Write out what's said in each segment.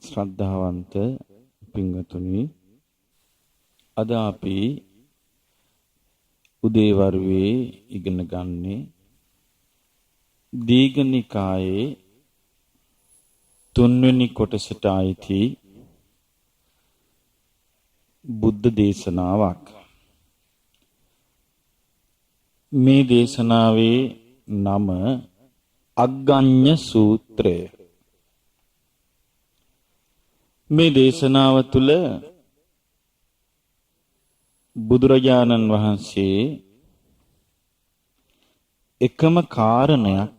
ශ්‍රද්ධාවන්ත පින්වතුනි, අද අපි උදේවරුවේ ඉගෙන ගන්නේ දීඝනිකායේ තුන්වෙනි කොටසට අයිති බුද්ධ දේශනාවක්. මේ දේශනාවේ නම අග්ගඤ්ඤ සූත්‍රය. මේ දේශනාව තුළ බුදුරජාණන් වහන්සේ එකම කාරණයක්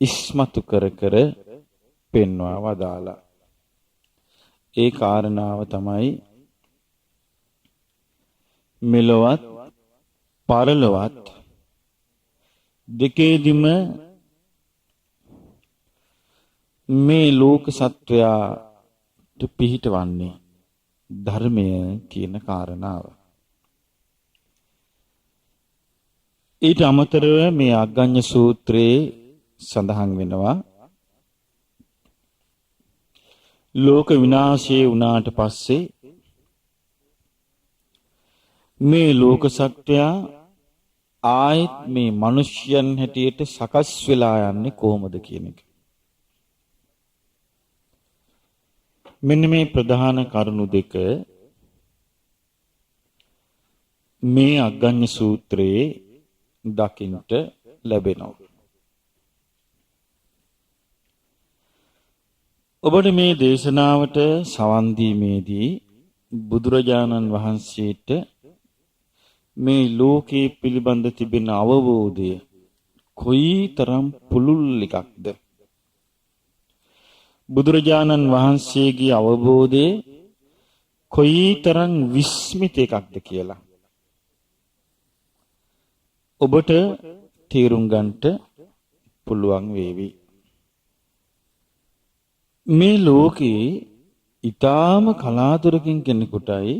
ඉස්මතු කර කර පෙන්වා වදාලා. ඒ කාරණාව තමයි මෙලොවත් පරලොවත් දෙකේදීම මේ ලෝක සත්වයාට පිහිටවන්නේ ධර්මය කියන කාරණාව. ඊට අමතරව මේ අග්ගඤ්ඤ සූත්‍රයේ සඳහන් වෙනවා ලෝක විනාශය වුණාට පස්සේ මේ ලෝක සත්වයා ආයෙත් මේ මිනිස්යන් හැටියට සකස් වෙලා යන්නේ කොහොමද කියන එක. මෙන්න මේ ප්‍රධාන කරුණු දෙක මේ අග්ගඤ්ඤ සූත්‍රයේ දකින්නට ලැබෙනවා. ඔබට මේ දේශනාවට සවන් දීමේදී බුදුරජාණන් වහන්සේට මේ ලෝකයේ පිළිබඳ තිබෙන අවබෝධය කොයිතරම් පුළුල් එකක්ද? බුදුරජාණන් වහන්සේගේ අවබෝධය කොයිතරම් විස්මිත එකක්ද කියලා ඔබට තේරුම් ගන්නට පුළුවන් වේවි. මේ ලෝකේ ඊටාම කලාතුරකින් කෙනෙකුටයි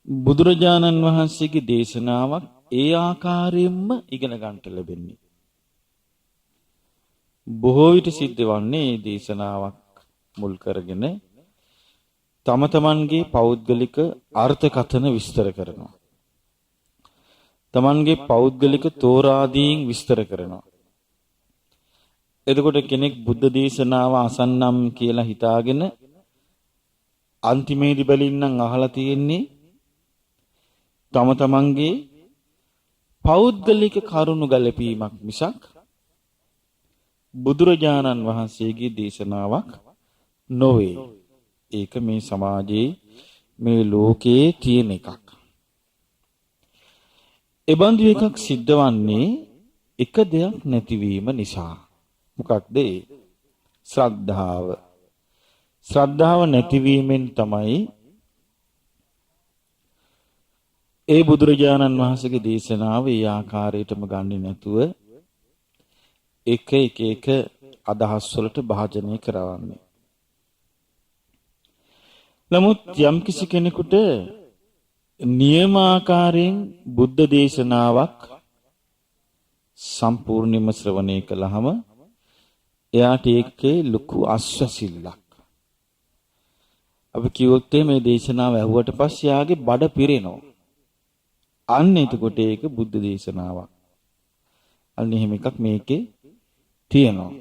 බුදුරජාණන් වහන්සේගේ දේශනාවක් ඒ ආකාරයෙන්ම ඉගෙන ගන්නට ලැබෙන්නේ. බොහෝ විට සිද්ධ වන්නේ මේ දේශනාවක් මුල් කරගෙන තම තමන්ගේ පෞද්ගලික අර්ථකථන විස්තර කරනවා. තමන්ගේ පෞද්ගලික තෝරාදීන් විස්තර කරනවා. එතකොට කෙනෙක් බුද්ධ දේශනාව අසන්නම් කියලා හිතාගෙන අන්තිමේදී බැලින්නම් අහලා තියෙන්නේ තම තමන්ගේ පෞද්ගලික කරුණු ගැලපීමක් මිසක් බුදුරජාණන් වහන්සේගේ දේශනාවක් නොවේ. ඒක මේ සමාජයේ මේ ලෝකයේ තියෙන එකක්. එබඳු එකක් සිද්ධ වන්නේ එක දෙයක් නැතිවීම නිසා. මොකක්ද ඒ? ශ්‍රද්ධාව. ශ්‍රද්ධාව නැතිවීමෙන් තමයි ඒ බුදුරජාණන් වහන්සේගේ දේශනාව ඒ ආකාරයටම ගන්නේ නැතුව එක අදහස් වලට භාජනය කරවන්නේ. නමුත් යම් කිසි කෙනෙකුට නියමාකාරයෙන් බුද්ධ දේශනාවක් සම්පූර්ණයෙන්ම ශ්‍රවණය කළාම එයාට ඒකේ ලොකු අස්වැසිල්ලක්. අපි කිව්වොත් මේ දේශනාව ඇහුවට පස්සේ යාගේ බඩ පිරෙනවා. අන්න එතකොට ඒක බුද්ධ දේශනාවක්. අන්න එහෙම එකක් මේකේ තියෙනවා.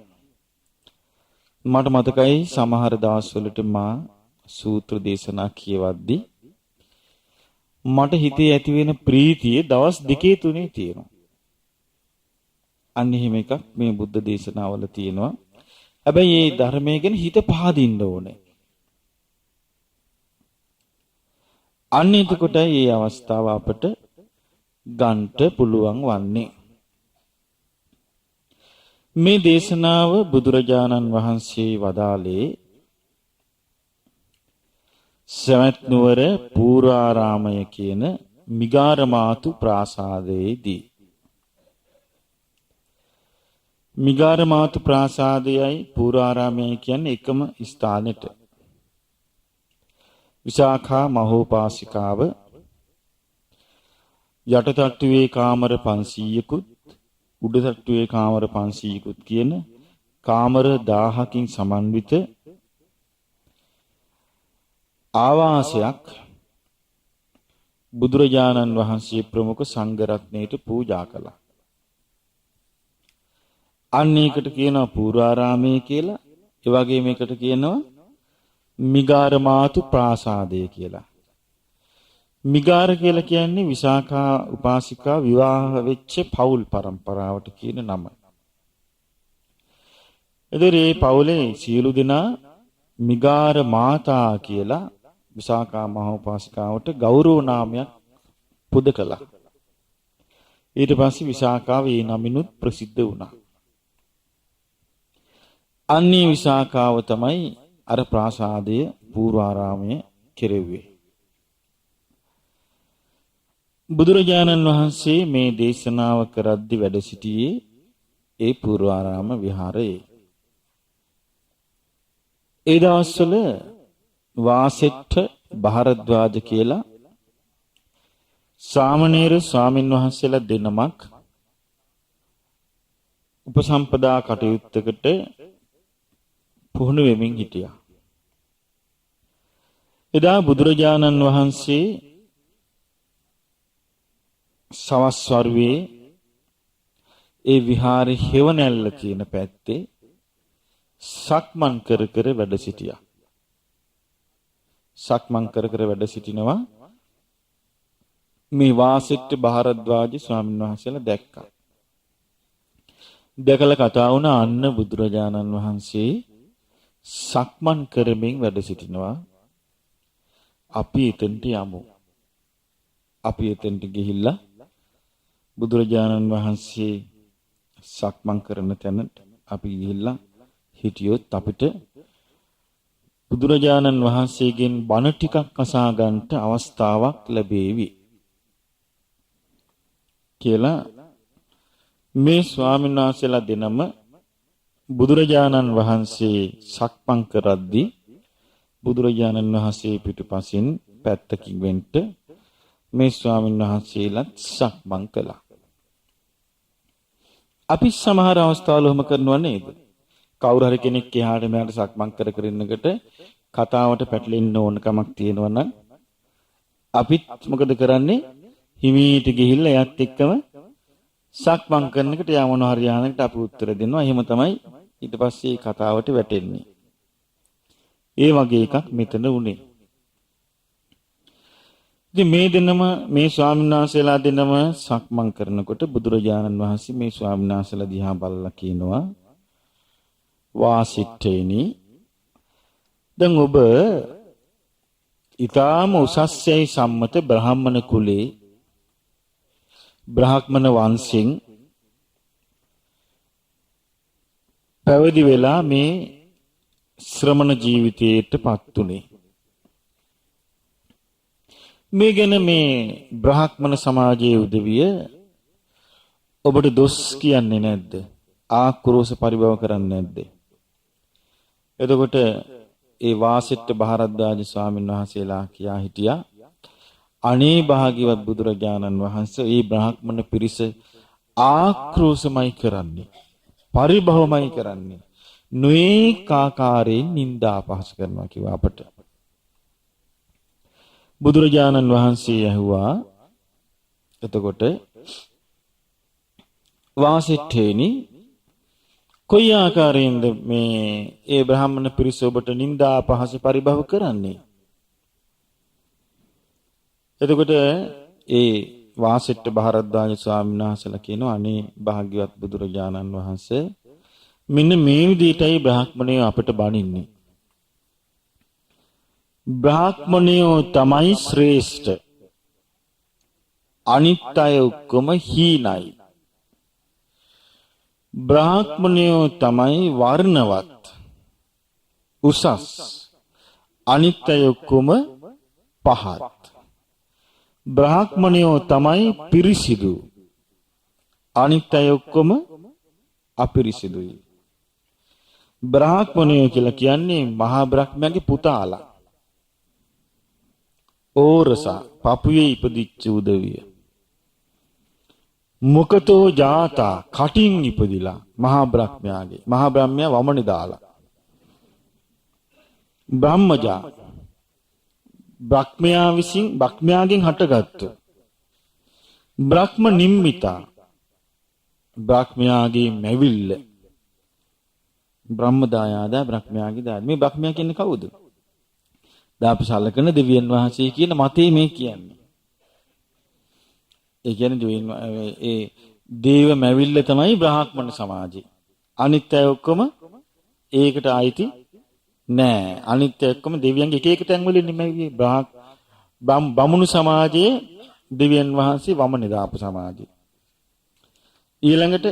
මට මතකයි සමහර දවස්වලට මා සූත්‍ර දේශනා කියවද්දී මට හිතේ ඇති වෙන ප්‍රීතිය දවස් 2-3 තියෙනවා. අන්න එහෙම එකක් මේ බුද්ධ දේශනාවල තියෙනවා. හැබැයි මේ ධර්මයේ ගැන හිත පහදින්න ඕනේ. අන්න එතකොටයි මේ අවස්ථාව අපට ගන්නට පුළුවන් වන්නේ. මේ දේශනාව බුදුරජාණන් වහන්සේ වදාළේ සවැත් නුවර පූර්වාරාමය කියන මිගාරමාතු ප්‍රාසාදයේදී. මිගාරමාතු ප්‍රාසාදයයි පූර්වාරාමයයි කියන්නේ එකම ස්ථානෙට. විශාඛා මහෝපාසිකාව යටටට්ටුවේ කාමර 500කුත් උඩටට්ටුවේ කාමර 500කුත් කියන කාමර 1000කින් සමන්විත ආවාසයක් බුදුරජාණන් වහන්සේ ප්‍රමුඛ සංඝ රත්නයට පූජා කළා. අන්න ඒකට කියනවා පූර්වාරාමයේ කියලා. ඒ වගේම මේකට කියනවා මිගාරමාතු ප්‍රාසාදය කියලා. මිගාර කියලා කියන්නේ විසාකා උපාසිකා විවාහ වෙච්ච පවුල් પરම්පරාවට කියන නම. එතකොට මේ පවුලේ සියලු දෙනා මිගාර මාතා කියලා විසාකා මහ උපාසිකාවට ගෞරව නාමයක් පුද කළා. ඊට පස්සේ විසාකාව ඒ නමිනුත් ප්‍රසිද්ධ වුණා. අන්නේ විසාකාව තමයි අර ප්‍රාසාදය පූර්වාරාමයේ කෙරෙව්වේ. බුදුරජාණන් වහන්සේ මේ දේශනාව කරද්දී වැඩ සිටියේ ඒ පූර්වාරාම විහාරයේ. ඒ දවස්වල වාසෙට්ඨ භාරද්වාජ කියලා සාමණේර ස්වාමින් වහන්සේලා දෙනමක් උපසම්පදා කටයුත්තකට පුහුණු වෙමින් හිටියා. එදා බුදුරජාණන් වහන්සේ සවස් වරුවේ ඒ විහාරේ හෙවණැල්ල කියන පැත්තේ සක්මන් කර කර වැඩ සිටියා. සක්මන් කර කර වැඩ සිටිනවා මේ වාසිට්ඨ භාරද්වාජ ස්වාමීන් වහන්සේලා දැක්කා. දැකලා කතා වුණා අන්න බුදුරජාණන් වහන්සේ සක්මන් කරමින් වැඩ සිටිනවා. අපි එතනට යමු. අපි එතනට ගිහිල්ලා බුදුරජාණන් වහන්සේ සක්මන් කරන තැනට අපි ගිහිල්ලා හිටියොත් අපිට බුදුරජාණන් වහන්සේගෙන් බණ ටිකක් අසා ගන්නට අවස්ථාවක් ලැබේවි කියලා මේ ස්වාමීන් වහන්සේලා දෙනම බුදුරජාණන් වහන්සේ සක්මන් කරද්දී බුදුරජාණන් වහන්සේ පිටුපසින් පැත්තකින් වෙන්න මේ ස්වාමීන් වහන්සේලාත් සක්මන් කළා. අපි සමහර අවස්ථාවල ඔහොම කරනව නේද? කවුරු හරි කෙනෙක් එහාට මෙහාට සක්මන් කර කර ඉන්නකොට කතාවට පැටලෙන්න ඕන කමක් තියෙනවා නම් අපිත් මොකද කරන්නේ? හිමීට ගිහිල්ලා එයත් එක්කම සක්මන් කරනකොට යා මොන හරි යහනකට අපි උත්තර දෙනවා. එහෙම තමයි ඊට පස්සේ කතාවට වැටෙන්නේ. ඒ වගේ එකක් මෙතන උනේ. ඉතින් මේ දෙනම මේ ස්වාමීන් වහන්සේලා දෙනම සක්මන් කරනකොට බුදුරජාණන් වහන්සේ මේ ස්වාමීන් වහන්සේලා දිහා බලලා කියනවා වාසිට්ඨේනි දැන් ඔබ ඊටාම උසස්යයි සම්මත බ්‍රාහ්මණ කුලේ බ්‍රාහ්මණ වංශෙන් පැවිදි වෙලා මේ ශ්‍රමණ ජීවිතයටපත් උනේ. මේ ගැන මේ බ්‍රාහ්මණ සමාජයේ උදවිය ඔබට දොස් කියන්නේ නැද්ද? ආක්‍රෝෂ පරිභව කරන්නේ නැද්ද? එතකොට ඒ වාසිට්ඨ භාරද්වාජ ස්වාමීන් වහන්සේලා කියා හිටියා අනේ භාග්‍යවත් බුදුරජාණන් වහන්සේ මේ බ්‍රාහ්මණ පිරිස ආක්‍රෝෂමයි කරන්නේ පරිභවමයි කරන්නේ නොඑක ආකාරයෙන් නිନ୍ଦා අපහාස කරනවා කිව්වා අපට. බුදුරජාණන් වහන්සේ ඇහුවා එතකොට වාසිට්ඨේනි කොයි ආකාරයෙන්ද මේ ඒ බ්‍රාහ්මණ පිරිස ඔබට නිନ୍ଦා අපහාස පරිභව කරන්නේ? එතකොට ඒ වාසිට්ඨ භාරද්වාජ ස්වාමීන් වහන්සේලා කියනවා අනේ භාග්‍යවත් බුදුරජාණන් වහන්සේ මෙන්න මේ විදිහටයි බ්‍රාහ්මණයෝ අපට බණින්නේ. බ්‍රාහ්මණයෝ තමයි ශ්‍රේෂ්ඨ. අනිත් අය ඔක්කොම හීනයි. බ්‍රාහ්මණයෝ තමයි වර්ණවත් උසස්. අනිත් අය ඔක්කොම පහත්. බ්‍රාහ්මණයෝ තමයි පිරිසිදු. අනිත් අය ඔක්කොම අපිරිසිදුයි. බ්‍රාහ්මණයෝ කියලා කියන්නේ මහා බ්‍රහ්මයාගේ පුතාලා. ඕරස පපුවේ ඉපදිච්ච උදවිය. මුකතෝ ජාතා කටින් ඉපදිලා මහා බ්‍රහ්මයාගේ මහා බ්‍රහ්මයා වමනේ දාලා බ්‍රහ්මජා බ්‍රහ්මයා විසින් බ්‍රහ්මයාගෙන් හටගත්තු බ්‍රහ්ම නිම්මිතා බ්‍රහ්මයාගේ මැවිල්ල බ්‍රහ්ම දායාදා බ්‍රහ්මයාගේ දාය මේ බ්‍රහ්මයා කියන්නේ කවුද? දාපසලකන දෙවියන් වහන්සේ කියන මතේ මේ කියන්නේ. ඒ කියන්නේ දෙවියන් ඒ දේව මැවිල්ල තමයි බ්‍රාහ්මණ සමාජේ. අනිත් අය ඔක්කොම ඒකට ආйти නෑ. අනිත් අය ඔක්කොම දෙවියන්ගේ එක එක තැන් වලින් නෙමෙයි බමුණු සමාජයේ දෙවියන් වහන්සේ වමනේ දාපු සමාජය. ඊළඟට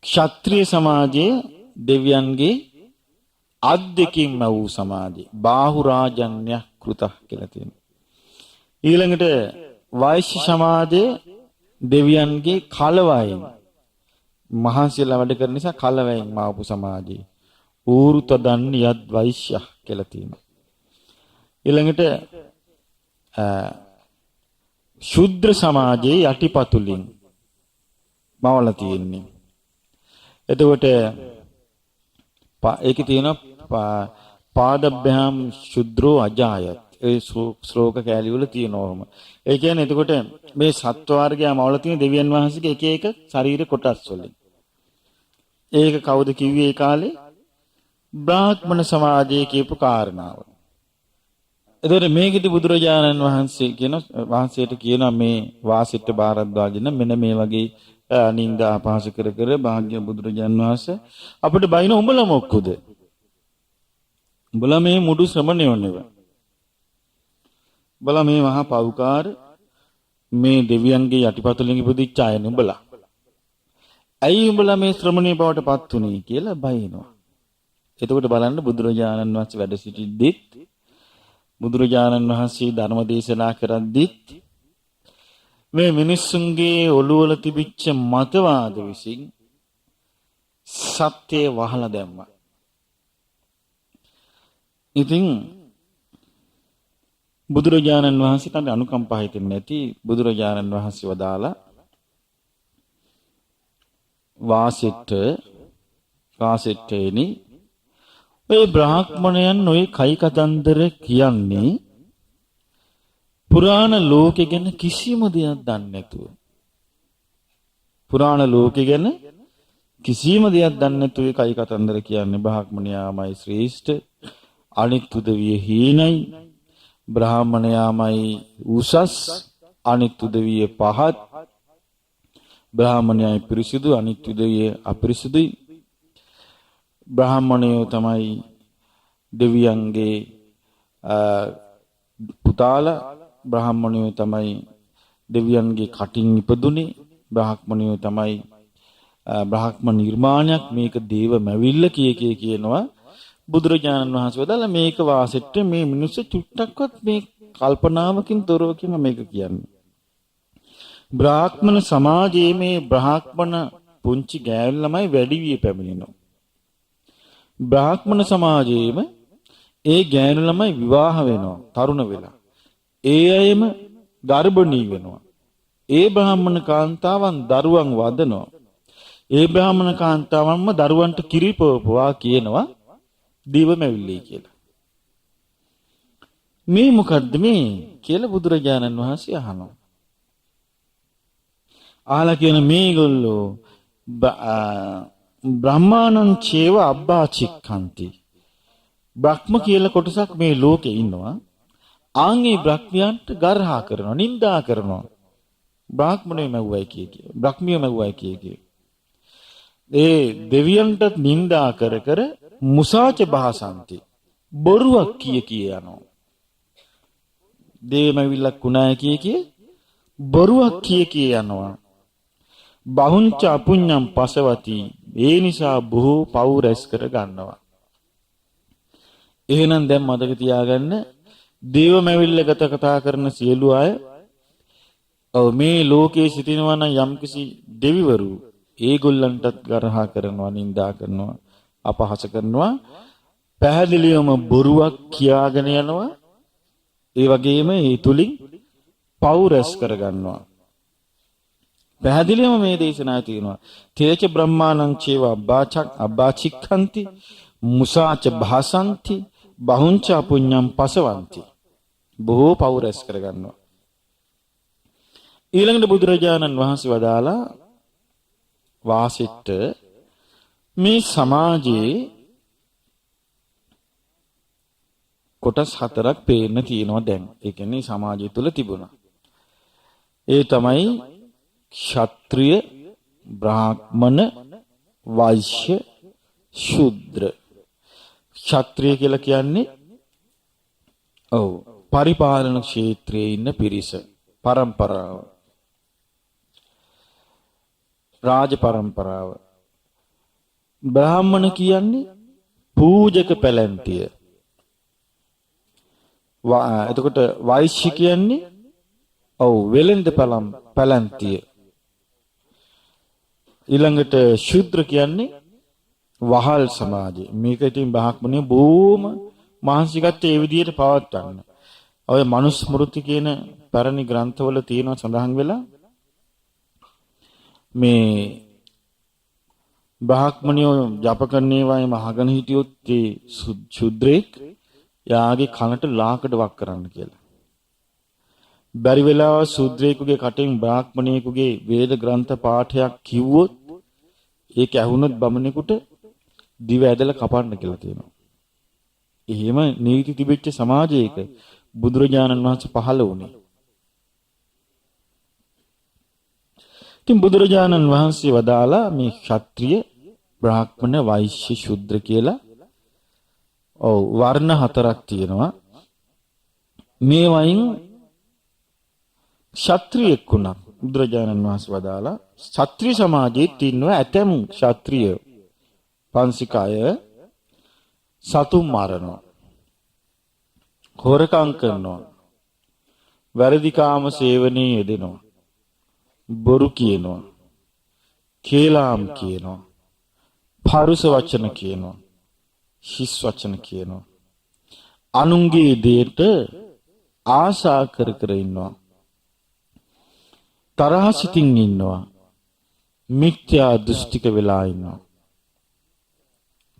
ක්ෂත්‍රීය සමාජයේ දෙවියන්ගේ අත් දෙකින්ම වූ සමාජය. බාහු රාජන්‍ය කෘත කියලා තියෙනවා. ඊළඟට වෛශ්‍ය සමාජයේ දෙවියන්ගේ කලවයෙන් මහන්සියලා වැඩ කරන නිසා කලවයෙන් මාවපු සමාජය. ඌරුතදන් යත් වෛශ්‍ය කියලා තියෙනවා. ඊළඟට ශුද්‍ර සමාජයේ යටිපතුලින් මවලා තියෙන්නේ. එතකොට ඒකේ තියෙනවා පාදබ්බහම් ශුද්‍රෝ අජායත්. ඒ ශ්ලෝක කැලි වල තියෙනවම. ඒ කියන්නේ එතකොට මේ සත්ව වර්ගයා මවලා තියෙන දෙවියන් වහන්සේගේ එක එක ශරීර කොටස් වලින්. ඒක කවුද කිව්වේ ඒ කාලේ? බ්‍රාහ්මණ සමාජයේ කියපු කාරණාව. එතකොට මේකෙදි බුදුරජාණන් වහන්සේ වහන්සේට කියනවා මේ වාසිට භාරද්වාජන මෙන්න මේ වගේ නින්දා අපහාස කර කර භාග්‍ය බුදුරජාණන් වහන්සේ අපිට බයින උඹලා මොක්කුද? උඹලා මේ මුඩු ශ්‍රමණයෝ නෙවෙයි. උඹලා මේ මහා පව්කාර මේ දෙවියන්ගේ යටිපතුලින් ඉපදිච්ච අය නුඹලා. ඇයි උඹලා මේ ශ්‍රමණේ බවට පත් උනේ කියලා බයිනවා. එතකොට බලන්න බුදුරජාණන් වහන්සේ වැඩ සිටිද්දිත් බුදුරජාණන් වහන්සේ ධර්ම දේශනා කරද්දිත් මේ මිනිස්සුන්ගේ ඔළුවල තිබිච්ච මතවාද විසින් සත්‍යය වහලා දැම්මා. ඉතින් බුදුරජාණන් වහන්සේට අනුකම්පා හිතෙන්නේ නැති බුදුරජාණන් වහන්සේ වදාලා වාසිට්ඨේනි ඔය බ්‍රාහ්මණයන් ඔය කයි කතන්දර කියන්නේ පුරාණ ලෝකෙ ගැන කිසිම දෙයක් දන්නේ නැතුව. පුරාණ ලෝකෙ ගැන කිසිම දෙයක් දන්නේ නැතුව කයි කතන්දර කියන්නේ බ්‍රාහ්මණයාමයි ශ්‍රේෂ්ඨ අනිත් උදවිය හීනයි බ්‍රාහ්මණයාමයි උසස් අනිත් උදවිය පහත් බ්‍රාහ්මණයයි පිරිසිදු අනිත් උදවිය අපිරිසිදුයි බ්‍රාහ්මණයෝ තමයි දෙවියන්ගේ පුතාලා බ්‍රාහ්මණයෝ තමයි දෙවියන්ගේ කටින් ඉපදුනේ බ්‍රාහ්මණයෝ තමයි බ්‍රාහ්මණ නිර්මාණයක් මේක දේව මැවිල්ල කියනවා බුදුරජාණන් වහන්සේ වදාලා මේක වාසෙට මේ මිනිස්සු චුට්ටක්වත් මේ කල්පනාවකින් තොරව කියන මේක කියන්නේ බ්‍රාහ්මණ සමාජයේ මේ බ්‍රාහ්මණ පුංචි ගෑනු ළමයි වැඩි වී පැමිණෙනවා බ්‍රාහ්මණ සමාජයේම ඒ ගෑනු ළමයි විවාහ වෙනවා තරුණ වෙලා. ඒ අයම ගර්භණී වෙනවා. ඒ බ්‍රාහ්මණ කාන්තාවන් දරුවන් වදනවා. ඒ බ්‍රාහ්මණ කාන්තාවන්ම දරුවන්ට කිරිපොපවා කියනවා දීවමැවිල්ලයි කියලා. මේ මොකද්ද මේ කියලා බුදුරජාණන් වහන්සේ අහනවා. අහලා කියන මේගොල්ලෝ බ්‍රහ්මානං චේව අබ්බාචික්ඛන්ති බ්‍රහ්ම කියලා කොටසක් මේ ලෝකේ ඉන්නවා ආන්ගේ බ්‍රහ්මයන්ට ගර්හා කරනවා නින්දා කරනවා බ්‍රාහ්මණයෝ මැව්වයි කිය බ්‍රහ්මියෝ මැව්වයි කිය ඒ දෙවියන්ට නින්දා කර කර මුසාච භාසන්ති බොරුවක් කිය යනවා දේමවිල්ලක් උනාය කිය බොරුවක් කිය යනවා බහුංච අපුඤ්ඤම් පසවති ඒ නිසා බොහෝ පව් රැස් කර ගන්නවා. එහෙනම් දැන් මතක තියාගන්න දේවමැවිල්ල ගත කතා කරන සියලු අය මේ ලෝකයේ සිටිනවා නම් යම්කිසි දෙවිවරු ඒගොල්ලන්ටත් ගරහා කරනවා නිඳා කරනවා අපහාස කරනවා පැහැදිලිවම බොරුවක් කියාගෙන යනවා ඒ වගේම ඒ තුලින් පව් රැස් කර ගන්නවා. පැහැදිලිවම මේ දේශනාවේ තියෙනවා. තේච බ්‍රහ්මාණං චේව අබ්බාචික්ඛන්ති මුසාච භාසන්ති බහුංච පුඤ්ඤං පසවಂತಿ. බොහෝ පව් රැස් කරගන්නවා. ඊළඟට බුදුරජාණන් වහන්සේ වදාලා වාසිට මේ සමාජයේ කොටස් හතරක් පේන්න තියෙනවා දැන්. ඒ කියන්නේ සමාජය තුල තිබුණා. ඒ තමයි ක්ෂත්‍රිය, බ්‍රාහ්මණ, වෛශ්‍ය, ශූද්‍ර. ක්ෂත්‍රිය කියලා කියන්නේ පරිපාලන ක්ෂේත්‍රයේ ඉන්න පිරිස, පරම්පරාව. රාජ පරම්පරාව. බ්‍රාහ්මණ කියන්නේ පූජක පැලැන්තිය. එතකොට වෛශ්‍ය කියන්නේ වෙළෙන්ද පැලැන්තිය. ඊළඟට ශූද්‍ර කියන්නේ වහල් සමාජය. මේක ඉතින් බ්‍රාහ්මණය බොහොම මානසිකත්වයේ ඒ විදිහට පවත්වන්න. ඔය මනුස්මෘති කියන පැරණි ග්‍රන්ථවල තියෙනවා සඳහන් වෙලා මේ බ්‍රාහ්මණයෝ ජප කරන්නේ වයිම අහගෙන හිටියොත් ඒ ශුද්‍රෙක් යාගේ කනට ලාකඩ වක් කරන්න කියලා. බැරි වෙලාව ශුද්‍රයෙකුගේ කටෙන් බ්‍රාහ්මණයෙකුගේ වේද ග්‍රන්ථ පාඨයක් කිව්වොත් ඒක ඇහුනොත් බමුණෙකුට දිව ඇදලා කපන්න කියලා තියෙනවා. එහෙම නීති තිබෙච්ච සමාජයක බුදුරජාණන් වහන්සේ පහළ වුණේ. ඉතින් බුදුරජාණන් වහන්සේ වදාලා මේ ක්ෂත්‍රිය, බ්‍රාහ්මණ, වෛශ්‍ය, ශුද්‍ර කියලා වර්ණ හතරක් තියෙනවා. මේ වයින් ක්ෂත්‍රියෙක් වුණා බුදුරජාණන් වහන්සේ වදාලා ක්ෂත්‍රිය සමාජයේ තින්නවා ඇතැම් ක්ෂත්‍රිය පංසිකය සතුන් මරනවා, හොරකම් කරනවා, වැරදි කාම සේවනයේ යෙදෙනවා, බොරු කියනවා, කේලාම් කියනවා, පරුස වචන කියනවා, හිස් වචන කියනවා, අනුන්ගේ දේට ආශා කර කර ඉන්නවා, තරහ සිතින් ඉන්නවා, මිත්‍යා දෘෂ්ටික වෙලා ඉන්නවා.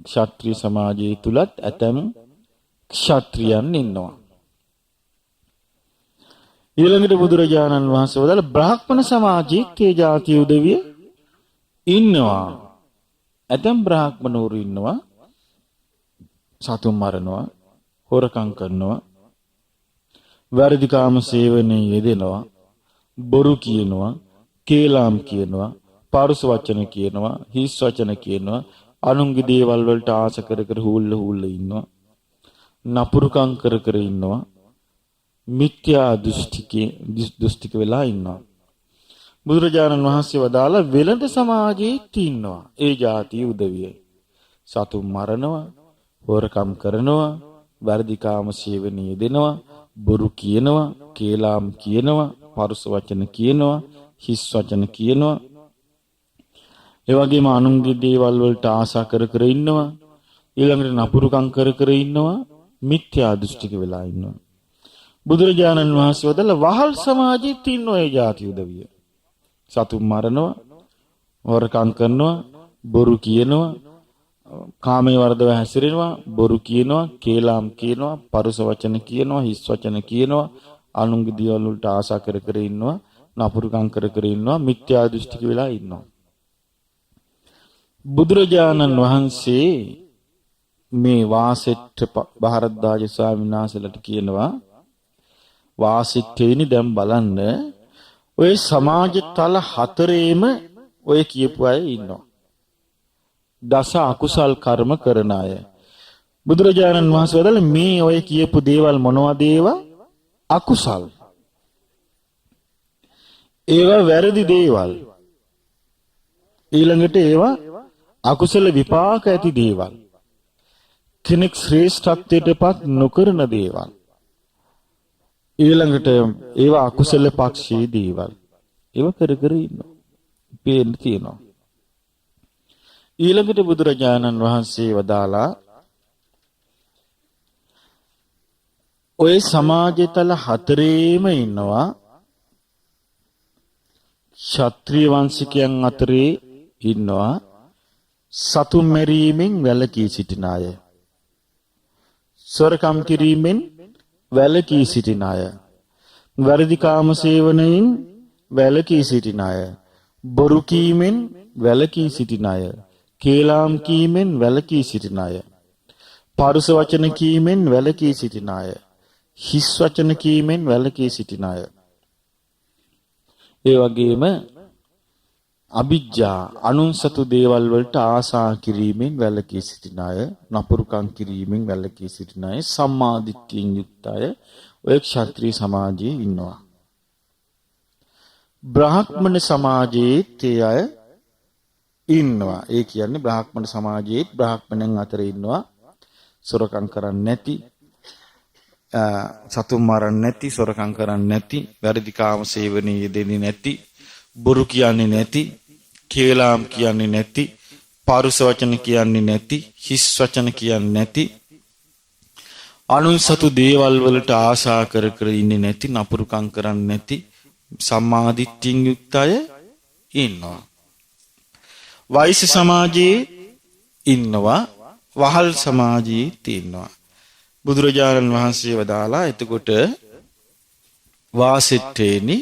ක්ෂත්‍රිය සමාජයේ තුලත් ඇතැම් ක්ෂත්‍රියන් ඉන්නවා. ඊළඟට බුදුරජාණන් වහන්සේ වදාළ බ්‍රාහ්මණ සමාජයේ ඒ જાතිය උදවිය ඉන්නවා. ඇතැම් බ්‍රාහ්මණවරු ඉන්නවා සතුන් මරනවා, හොරකම් කරනවා, වැරදි කාම සේවනයේ යෙදෙනවා, බොරු කියනවා, කේලාම් කියනවා, පරුස වචන කියනවා, හිස් වචන කියනවා, අනුන්ගේ දේවල් වලට ආස කර කර හූල්ල ඉන්නවා, නපුරුකම් කර කර ඉන්නවා, මිත්‍යා දෘෂ්ටික වෙලා ඉන්නවා. බුදුරජාණන් වහන්සේ වදාලා වෙළඳ සමාජයේ ඉන්නවා ඒ જાතිය උදවිය. සතුන් මරනවා, හොරකම් කරනවා, වැරදි කාම සේවනයේ යෙදෙනවා, බොරු කියනවා, කේලාම් කියනවා, පරුස වචන කියනවා, හිස් වචන කියනවා. ඒ වගේම අනුන්ගේ දේවල් වලට ආශා කර කර ඉන්නවා. ඊළඟට නපුරුකම් කර කර ඉන්නවා, මිත්‍යා දෘෂ්ටික වෙලා ඉන්නවා. බුදුරජාණන් වහන්සේ වදාළ වහල් සමාජයේ තින්න ඒ જાති උදවිය. සතුන් මරනවා, හොරකම් කරනවා, බොරු කියනවා, කාමයේ වර්ධව හැසිරෙනවා, බොරු කියනවා, කේලාම් කියනවා, පරුස වචන කියනවා, හිස් වචන කියනවා, අනුන්ගේ දේවල් වලට ආශා කර කර ඉන්නවා, නපුරුකම් කර කර ඉන්නවා, මිත්‍යා දෘෂ්ටික වෙලා ඉන්නවා. බුදුරජාණන් වහන්සේ මේ වාසෙට්ට භාරද්වාජ ස්වාමීන් වහන්සේලාට කියනවා වාසිට්ටේනි දැන් බලන්න ඔය සමාජ තල හතරේම ඔය කියපු අය ඉන්නවා. දස අකුසල් කර්ම කරන අය. බුදුරජාණන් වහන්සේ වදාළ මේ ඔය කියපු දේවල් මොනවද ඒවා? අකුසල්. ඒවා වැරදි දේවල්. ඊළඟට ඒවා අකුසල විපාක ඇති දේවල්. කෙනෙක් ශ්‍රේෂ්ඨත්වයටපත් නොකරන දේවල්. ඊළඟට ඒවා අකුසල පක්ෂී දේවල්. ඒව කර කර ඉන්නවා. පේන්න තියෙනවා. ඊළඟට බුදුරජාණන් වහන්සේ වදාලා ඔය සමාජතල හතරේම ඉන්නවා ක්ෂත්‍රීය වංශිකයන් අතරේ ඉන්නවා සතුන් මැරීමෙන් වැළකී සිටින අය. සොරකම් කිරීමෙන් වැළකී සිටින අය. වැරදි කාම සේවනයෙන් වැළකී සිටින අය. බොරු කීමෙන් වැළකී සිටින අය. කේලාම් කීමෙන් වැළකී සිටින අය. පරුස වචන කීමෙන් වැළකී සිටින අය. හිස් වචන කීමෙන් වැළකී සිටින අය. ඒ වගේම අවිජ්ජා අනුන්සතු දේවල් වලට ආසා කිරීමෙන් වැළකී සිටින අය, නපුරුකම් කිරීමෙන් වැළකී සිටින අය, සම්මා දිට්ඨියෙන් යුක්ත අය ඔය ක්ෂත්‍රීය සමාජයේ ඉන්නවා. බ්‍රාහ්මණ සමාජයේ තේ අය ඉන්නවා. ඒ කියන්නේ බ්‍රාහ්මණ සමාජයේ බ්‍රාහ්මණයන් අතර ඉන්නවා සොරකම් කරන්නේ නැති, සතුන් මරන්නේ නැති, සොරකම් කරන්නේ නැති, වැරදි කාම සේවනයේ යෙදෙන්නේ නැති, බොරු කියන්නේ නැති, කේලාම් කියන්නේ නැති, පරුස වචන කියන්නේ නැති, හිස් වචන කියන්නේ නැති, අනුන්සතු දේවල් වලට ආශා කර කර ඉන්නේ නැති, නපුරුකම් කරන්නේ නැති සම්මා දිට්ඨියෙන් යුක්ත අය ඉන්නවා. වෛශ්‍ය සමාජයේ ඉන්නවා, වහල් සමාජයේ ඉන්නවා. බුදුරජාණන් වහන්සේ වදාලා එතකොට වාසිට්ඨේනි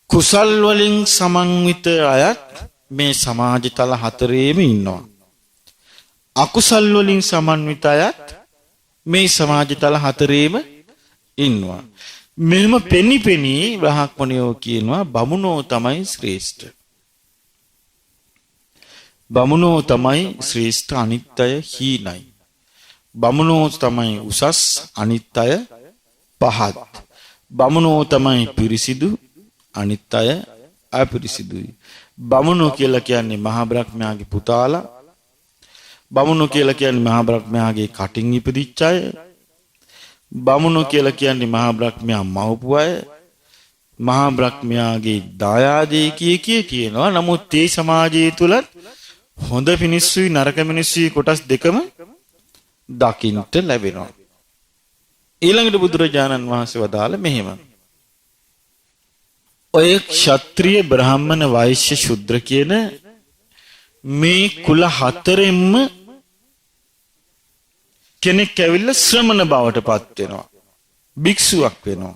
කුසල් වලින් සමන්විත අයත් මේ සමාජ තල හතරේම ඉන්නවා. අකුසල් වලින් සමන්විත අයත් මේ සමාජ තල හතරේම ඉන්නවා. මෙහෙම පෙනිපෙනී බ්‍රාහ්මණයෝ කියනවා බමුණෝ තමයි ශ්‍රේෂ්ඨ. බමුණෝ තමයි ශ්‍රේෂ්ඨ, අනිත් අය හීනයි. බමුණෝ තමයි උසස්, අනිත් අය පහත්. බමුණෝ තමයි පිරිසිදු, අනිත් අය අපිරිසිදුයි. බමුණෝ කියලා කියන්නේ මහා බ්‍රහ්මයාගේ පුතාලා. බමුණෝ කියලා කියන්නේ මහා බ්‍රහ්මයාගේ කටින් ඉපදිච්ච අය. බමුණෝ කියලා කියන්නේ මහා බ්‍රහ්මයා මවපු අය. මහා බ්‍රහ්මයාගේ දායාදේ කියනවා. නමුත් මේ සමාජය තුලත් හොඳ මිනිස්සුයි නරක මිනිස්සුයි කොටස් දෙකම දකින්නට ලැබෙනවා. ඊළඟට බුදුරජාණන් වහන්සේ වදාළ මෙහෙම. ඔය ක්ෂත්‍රීය බ්‍රාහ්මණ වෛශ්‍ය ශුද්‍ර කියන මේ කුල හතරෙන්ම කෙනෙක් ඇවිල්ලා ශ්‍රමණ බවට පත් වෙනවා. භික්ෂුවක් වෙනවා.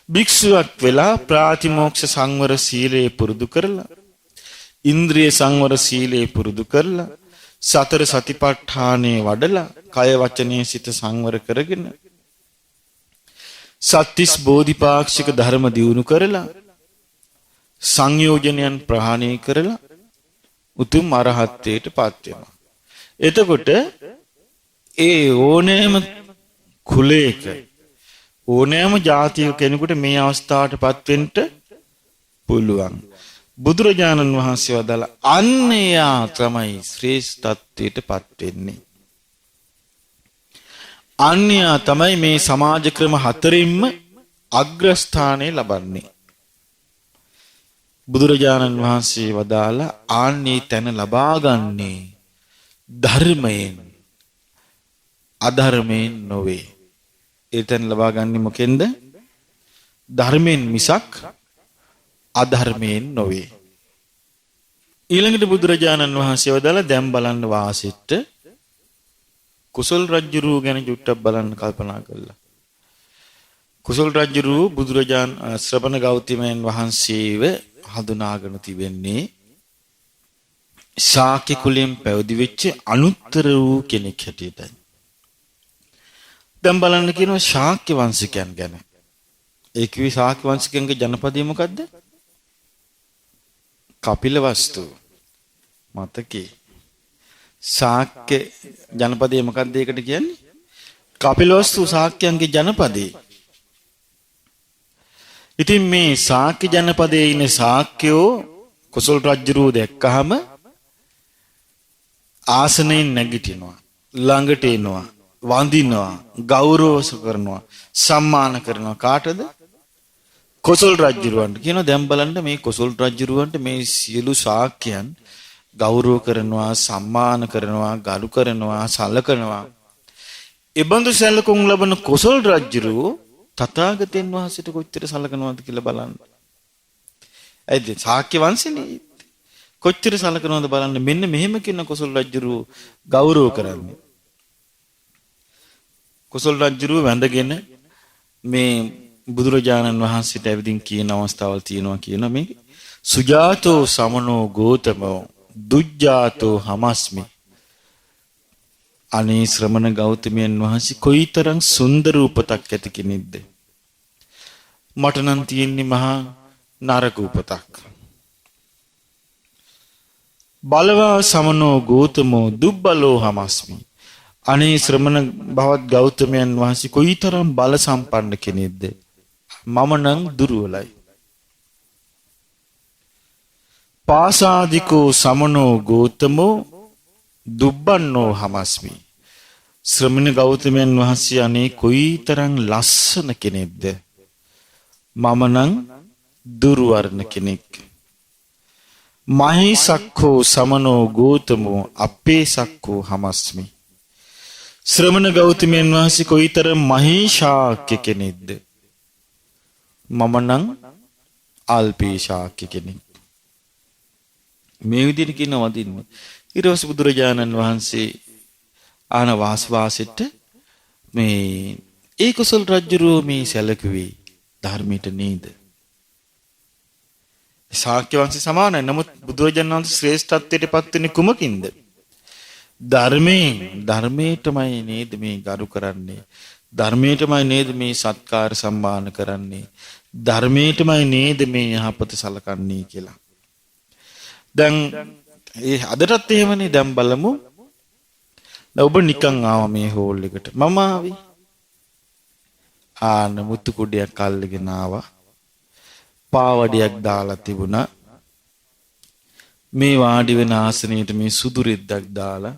භික්ෂුවක් වෙලා ප්‍රාතිමෝක්ෂ සංවර සීලය පුරුදු කරලා, ඉන්ද්‍රිය සංවර සීලය පුරුදු කරලා, සතර සතිපට්ඨානේ වඩලා, කය වචනේ සිත සංවර කරගෙන, සත්‍තිස් බෝධිපාක්ෂික ධර්ම දියුණු කරලා, සංයෝජනයන් ප්‍රහාණය කරලා උතුම් අරහත්ත්වයට පත් වෙනවා. එතකොට ඒ ඕනෑම කුලයක ඕනෑම ජාතියක කෙනෙකුට මේ අවස්ථාවට පත් වෙන්න පුළුවන්. බුදුරජාණන් වහන්සේ වදාළ අන්‍යයා තමයි ශ්‍රේෂ්ඨත්වයට පත් වෙන්නේ. අන්‍යයා තමයි මේ සමාජ ක්‍රම හතරින්ම අග්‍රස්ථානය ලබන්නේ. බුදුරජාණන් වහන්සේ වදාළ ආන්නේ තැන ලබාගන්නේ ධර්මයෙන්, අධර්මයෙන් නොවේ. ඒ තැන ලබාගන්නේ මොකෙන්ද? ධර්මයෙන් මිසක් අධර්මයෙන් නොවේ. ඊළඟට බුදුරජාණන් වහන්සේ වදාළ දැන් බලන්න වාසිට කුසල් රජුරු ගැන චුට්ටක් බලන්න කල්පනා කළා. කුසල් රජුරු බුදුරජාණන් ශ්‍රවණ ගෞතමයන් වහන්සේව හඳුනාගෙන තිබෙන්නේ ශාක්‍ය කුලයෙන් පැවිදි වෙච්ච අනුත්තර වූ කෙනෙක් හැටියටයි. දැන් බලන්න කියනවා ශාක්‍ය වංශිකයන් ගැන. ඒ කිවි ශාක්‍ය වංශිකයන්ගේ ජනපදය මොකද්ද? කපිලවස්තු. මතකේ. ශාක්‍ය ජනපදය මොකක්ද ඒකට කියන්නේ? කපිලවස්තු ශාක්‍යයන්ගේ ජනපදේ. ඉතින් මේ ශාක්‍ය ජනපදයේ ඉන්න ශාක්‍යෝ කුසල් රජුරෝ දැක්කහම ආසනයෙන් නැගිටිනවා, ළඟට එනවා, වඳිනවා, ගෞරව කරනවා, සම්මාන කරනවා. කාටද? කුසල් රජුරවන්ට. කියනවා දැන් බලන්න මේ කුසල් රජුරවන්ට මේ සියලු ශාක්‍යයන් ගෞරව කරනවා, සම්මාන කරනවා, ගරු කරනවා, සලකනවා. ඒබඳු සැලකුම් ලබන කුසල් රජුරෝ තථාගතයන් වහන්සේට කොච්චර සලකනවද කියලා බලන්න. ඇයිද ශාක්‍ය වංශනේ කොච්චර සලකනවද බලන්න. මෙන්න මෙහෙම කියන කොසල් රජුරු ගෞරව කරන්නේ. කොසල් රජුරු වැඳගෙන මේ බුදුරජාණන් වහන්සේට ඇවිදින් කියන අවස්ථාවල් තියෙනවා කියන මේ සුජාතෝ සමනෝ ගෝතමෝ දුජ්ජාතෝ හමස්මි. අනේ ශ්‍රමණ ගෞතමයන් වහන්සේ කොයිතරම් සුන්දර උපතක් ඇති කෙනෙක්ද. මට නම් තියෙන්නේ මහා නරක උපතක්. බලවා සමනෝ ගෝතමෝ දුබ්බලෝ හමස්මි. අනේ ශ්‍රමණ භවත් ගෞතමයන් වහන්සේ කොයිතරම් බල සම්පන්න කෙනෙක්ද. මම නම් දුර්වලයි. පාසාදිකෝ සමනෝ ගෝතමෝ දුබ්බන්නෝ හමස්මි. ශ්‍රමණ ගෞතමයන් වහන්සේ අනේ කොයිතරම් ලස්සන කෙනෙක්ද. මම නම් දුර්වර්ණ කෙනෙක්. මහේසක්ඛෝ සමනෝ ගෝතමෝ අපේසක්ඛෝ හමස්මි. ශ්‍රමණ ගෞතමයන් වහන්සේ කොයිතරම් මහේශාක්‍ය කෙනෙක්ද. මම නම් අල්පේශාක්‍ය කෙනෙක්. මේ විදිහට කියන වදින්නේ. ඊට පස්සේ බුදුරජාණන් වහන්සේ ආන වාසවාසෙට මේ ඒ කුසල රජුරෝ මේ සැලකුවේ ධර්මයට නේද? ශාක්‍ය වංශය සමානයි. නමුත් බුදුරජාණන් වහන්සේ ශ්‍රේෂ්ඨත්වයට පත් වෙන්නේ කුමකින්ද? ධර්මයෙන්. ධර්මයටමයි නේද මේ ගරු කරන්නේ. ධර්මයටමයි නේද මේ සත්කාර සම්මාන කරන්නේ. ධර්මයටමයි නේද මේ යහපත සලකන්නේ කියලා. දැන් ඒ අදටත් එහෙමනේ. දැන් බලමු. ඔබ නිකන් ආවා මේ හෝල් එකට. මම ආවි. ආන මුතු කුඩයක් අල්ලගෙන ආවා. පාවඩයක් දාලා තිබුණා. මේ වාඩි වෙන ආසනයට මේ සුදු රෙද්දක් දාලා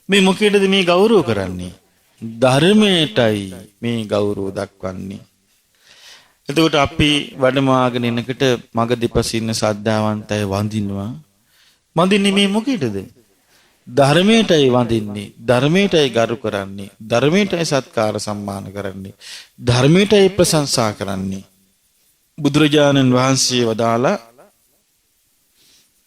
මේ මොකේද මේ ගෞරව කරන්නේ? ධර්මයටයි මේ ගෞරව දක්වන්නේ. එතකොට අපි වැඩමාගෙන එනකොට මග දෙපසින් ඉන්න සද්ධාවන්තය වඳිනවා. වඳින්නේ මේ මොකේද? ධර්මයටයි වඳින්නේ. ධර්මයටයි ගරු කරන්නේ. ධර්මයටයි සත්කාර සම්මාන කරන්නේ. ධර්මයටයි ප්‍රශංසා කරන්නේ. බුදුරජාණන් වහන්සේ වදාලා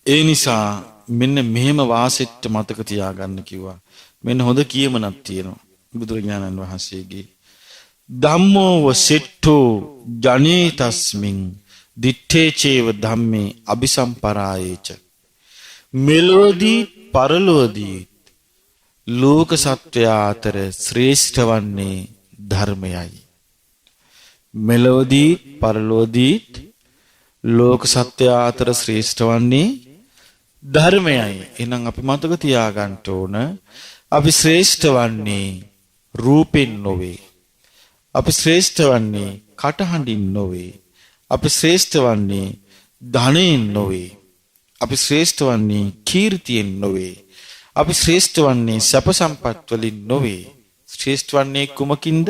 ඒ නිසා මෙන්න මෙහෙම වාසෙට මතක තියාගන්න කිව්වා. මෙන්න හොඳ කියමනක් තියෙනවා බුදුරජාණන් වහන්සේගේ. ධම්මෝ වසෙට්ඨෝ ජනේ තස්මින් දිත්තේ චේව ධම්මේ අபிසම්පරායේච. මෙලොවදී පරලොවදී ලෝක සත්වයා අතර ශ්‍රේෂ්ඨ වන්නේ ධර්මයයි. මෙලොවදී පරලොවදී ලෝක සත්වයා අතර ශ්‍රේෂ්ඨ වන්නේ ධර්මයයි. එහෙනම් අපි මතක තියාගන්න ඕන අපි ශ්‍රේෂ්ඨ වන්නේ රූපෙන් නොවේ. අපි ශ්‍රේෂ්ඨ වන්නේ කටහඬින් නොවේ. අපි ශ්‍රේෂ්ඨ වන්නේ ධනෙන් නොවේ. අපි ශ්‍රේෂ්ඨ වන්නේ කීර්තියෙන් නොවේ. අපි ශ්‍රේෂ්ඨ වන්නේ සැප සම්පත් වලින් නොවේ. ශ්‍රේෂ්ඨ වන්නේ කුමකින්ද?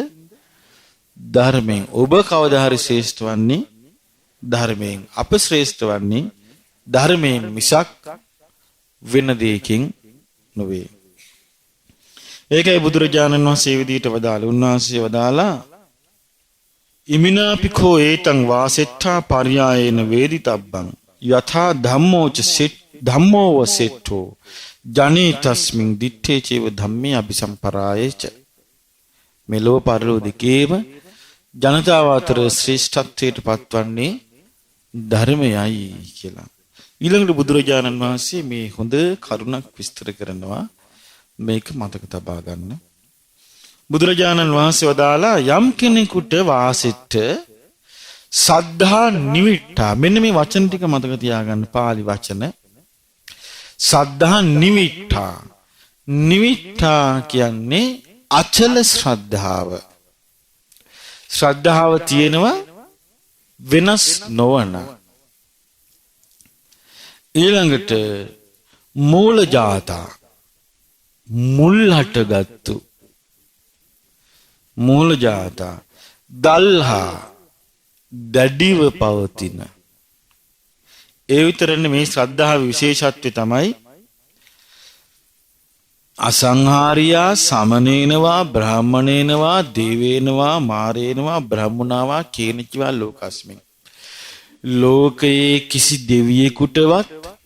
ධර්මයෙන්. ඔබ කවදා හරි ශ්‍රේෂ්ඨ වන්නේ ධර්මයෙන්. අප ශ්‍රේෂ්ඨ වන්නේ ධර්මයෙන් මිසක් වෙන දෙයකින් නොවේ. ඒකයි බුදුරජාණන් වහන්සේ විදිහට වදාළේ. උන්වහන්සේ වදාලා ඉමිනාපිකෝ ඒතං වාසෙට්ඨා පර්යායේන වේදිතබ්බං යථා ධම්මෝච ධම්මෝ වසෙට්ඨෝ ජනේ තස්මින් දිත්තේ චේව ධම්මේ අபிසම්පරායේච. මෙලොව පරලොව දෙකේම ජනතාව අතර ශ්‍රේෂ්ඨත්වයට පත්වන්නේ ධර්මයයි කියලා. ඊළඟට බුදුරජාණන් වහන්සේ මේ හොඳ කරුණක් විස්තර කරනවා. මේක මතක තබා ගන්න. බුදුරජාණන් වහන්සේ වදාලා යම් කෙනෙකුට වාසෙට සද්ධා නිවිට්ඨා. මෙන්න මේ වචන ටික මතක තියාගන්න. පාලි වචන. සද්ධා නිවිට්ඨා. නිවිට්ඨා කියන්නේ අචල ශ්‍රද්ධාව. ශ්‍රද්ධාව තියෙනවා වෙනස් නොවන. ඊළඟට මූල ජාතා. මුල් හටගත්තු. මූල ජාතා. දල්හා දැඩිව පවතින. ඒ විතරනේ මේ ශ්‍රද්ධාවේ විශේෂත්වය තමයි අසංහාරියා සමනේනවා බ්‍රාහ්මණේනවා දේවේනවා මාරේනවා බ්‍රහ්මුණාවා කේනචවා ලෝකස්මින්. ලෝකයේ කිසි දෙවියෙකුටවත්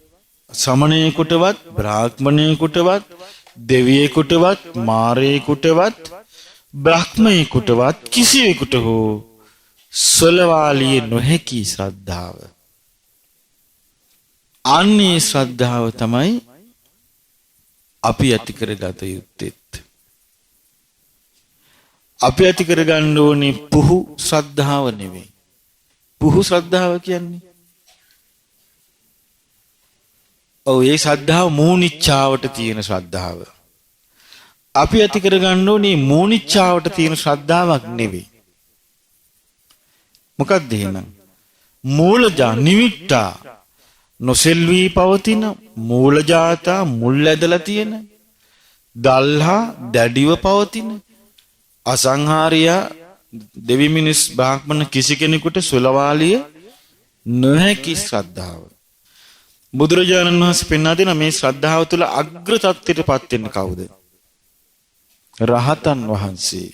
සමණයෙකුටවත් බ්‍රාහ්මණයෙකුටවත් දෙවියෙකුටවත් මාරයෙකුටවත් බ්‍රහ්මයෙකුටවත් කිසිවෙකුට හෝ සොලවාලිය නොහැකි ශ්‍රද්ධාව. අන්නේ ශ්‍රද්ධාව තමයි අපි ඇති කරගත යුත්තේත්. අපි ඇති කරගන්න ඕනේ පුහු ශ්‍රද්ධාව නෙවෙයි. පුහු ශ්‍රද්ධාව කියන්නේ ඒ ශ්‍රද්ධාව මූනිච්ඡාවට තියෙන ශ්‍රද්ධාව. අපි ඇති කරගන්න ඕනේ මූනිච්ඡාවට තියෙන ශ්‍රද්ධාවක් නෙවෙයි. මොකක්ද එහෙනම්? මූලජා නිමිට්ටා නොසෙල්වී පවතින මූලජාතා මුල් ඇදලා තියෙන දල්හා දැඩිව පවතින අසංහාරියා දෙවි මිනිස් බ්‍රාහ්මණ කිසි කෙනෙකුට සුලවාලිය නොහැකි ශ්‍රද්ධාව. බුදුරජාණන් වහන්සේ පෙන්වා දෙන මේ ශ්‍රද්ධාව තුළ අග්‍ර තත්ත්වයටපත් වෙන්නේ කවුද? රහතන් වහන්සේ.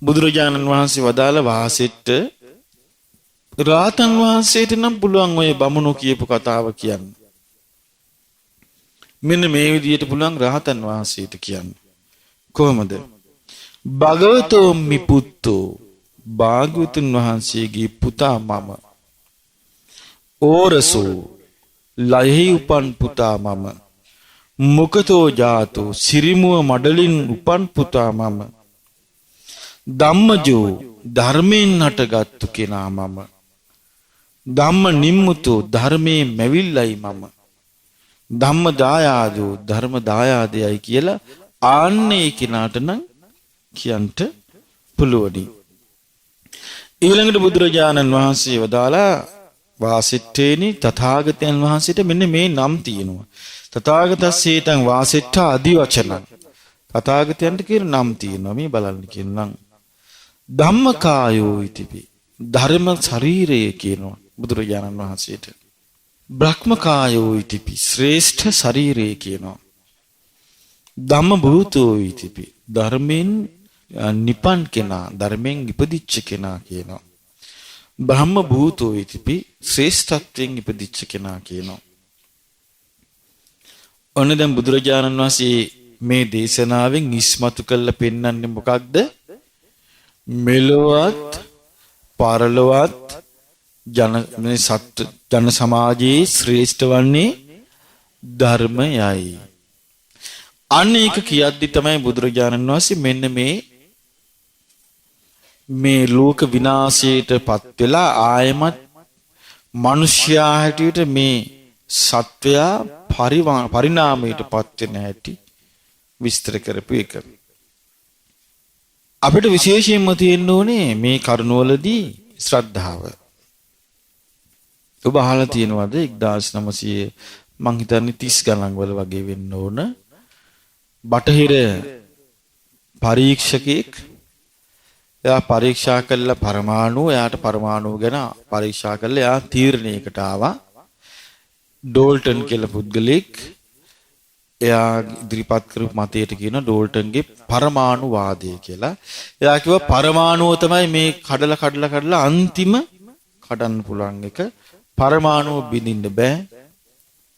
බුදුරජාණන් වහන්සේ වදාළ වාසෙට රහතන් වහන්සේට නම් පුළුවන් ඔය බමුණෝ කියපු කතාව කියන්න. මෙන්න මේ විදිහට පුළුවන් රහතන් වහන්සේට කියන්න. කොහොමද? භගවතෝ මිපුත්තෝ භාග්‍යවතුන් වහන්සේගේ පුතා මම. ඕරසෝ ලයෙහි උපන් පුතා මම. මුකතෝ ජාතෝ සිරිමුව මඩලින් උපන් පුතා මම. ධම්මජෝ ධර්මයෙන් හටගත්තු කෙනා මම. ධම්ම නිම්මුතෝ ධර්මයේ මැවිල්ලයි මම. ධම්ම දායාදෝ ධර්ම දායාදයයි කියලා ආන්නේ කෙනාට නම් කියන්ට පුළුවනි. ඊළඟට බුදුරජාණන් වහන්සේ වදාලා වාසිට්ඨේනි තථාගතයන් වහන්සේට මෙන්න මේ නම් තියෙනවා. තථාගතස්සේතං වාසිට්ඨා අදි වචනං. තථාගතයන්ට කියන නම් තියෙනවා. මේ බලන්න කියනනම් ධම්මකායෝ ඉතිපි ධර්ම ශරීරය කියනවා බුදුරජාණන් වහන්සේට. බ්‍රහ්මකායෝ ඉතිපි ශ්‍රේෂ්ඨ ශරීරය කියනවා. ධම්ම භූතෝ ඉතිපි ධර්මෙන් නිපන් කෙනා ධර්මෙන් ඉපදිච්ච කෙනා කියනවා. බ්‍රහ්ම භූතෝ ඉතිපි ශ්‍රේෂ්ඨත්වයෙන් ඉපදිච්ච කෙනා කියනවා. ඔන්න දැන් බුදුරජාණන් වහන්සේ මේ දේශනාවෙන් ඉස්මතු කරලා පෙන්වන්නේ මොකක්ද? මෙලොවත් පරලොවත් ජන සමාජයේ ශ්‍රේෂ්ඨ වන්නේ ධර්මයයි. අන්න ඒක කියද්දි තමයි බුදුරජාණන් වහන්සේ මෙන්න මේ ලෝක විනාශයට පත් වෙලා ආයමත් මිනිස්යා හැටියට මේ සත්වයා පරිණාමයට පත් වෙන හැටි විස්තර කරපු එක. අපිට විශේෂයෙන්ම තියෙන්න ඕනේ මේ කරුණවලදී ශ්‍රද්ධාව. ඔබ අහලා තියෙනවද 1900 මං හිතන්නේ 30 ගණන් වල වගේ වෙන්න ඕන බටහිර පරීක්ෂකෙක් එයා පරීක්ෂා කළ පරමාණු එයාට පරමාණු ගැන පරීක්ෂා කළා එයා තීරණයකට ආවා ඩෝල්ටන් කියලා පුද්ගලෙක් එයා ඉදිරිපත් කරපු මතයට කියන ඩෝල්ටන්ගේ පරමාණු වාදය කියලා. එයා කිව්වා පරමාණුව තමයි මේ කඩලා අන්තිම කඩන්න පුළුවන් එක. පරමාණුව බිඳින්න බෑ.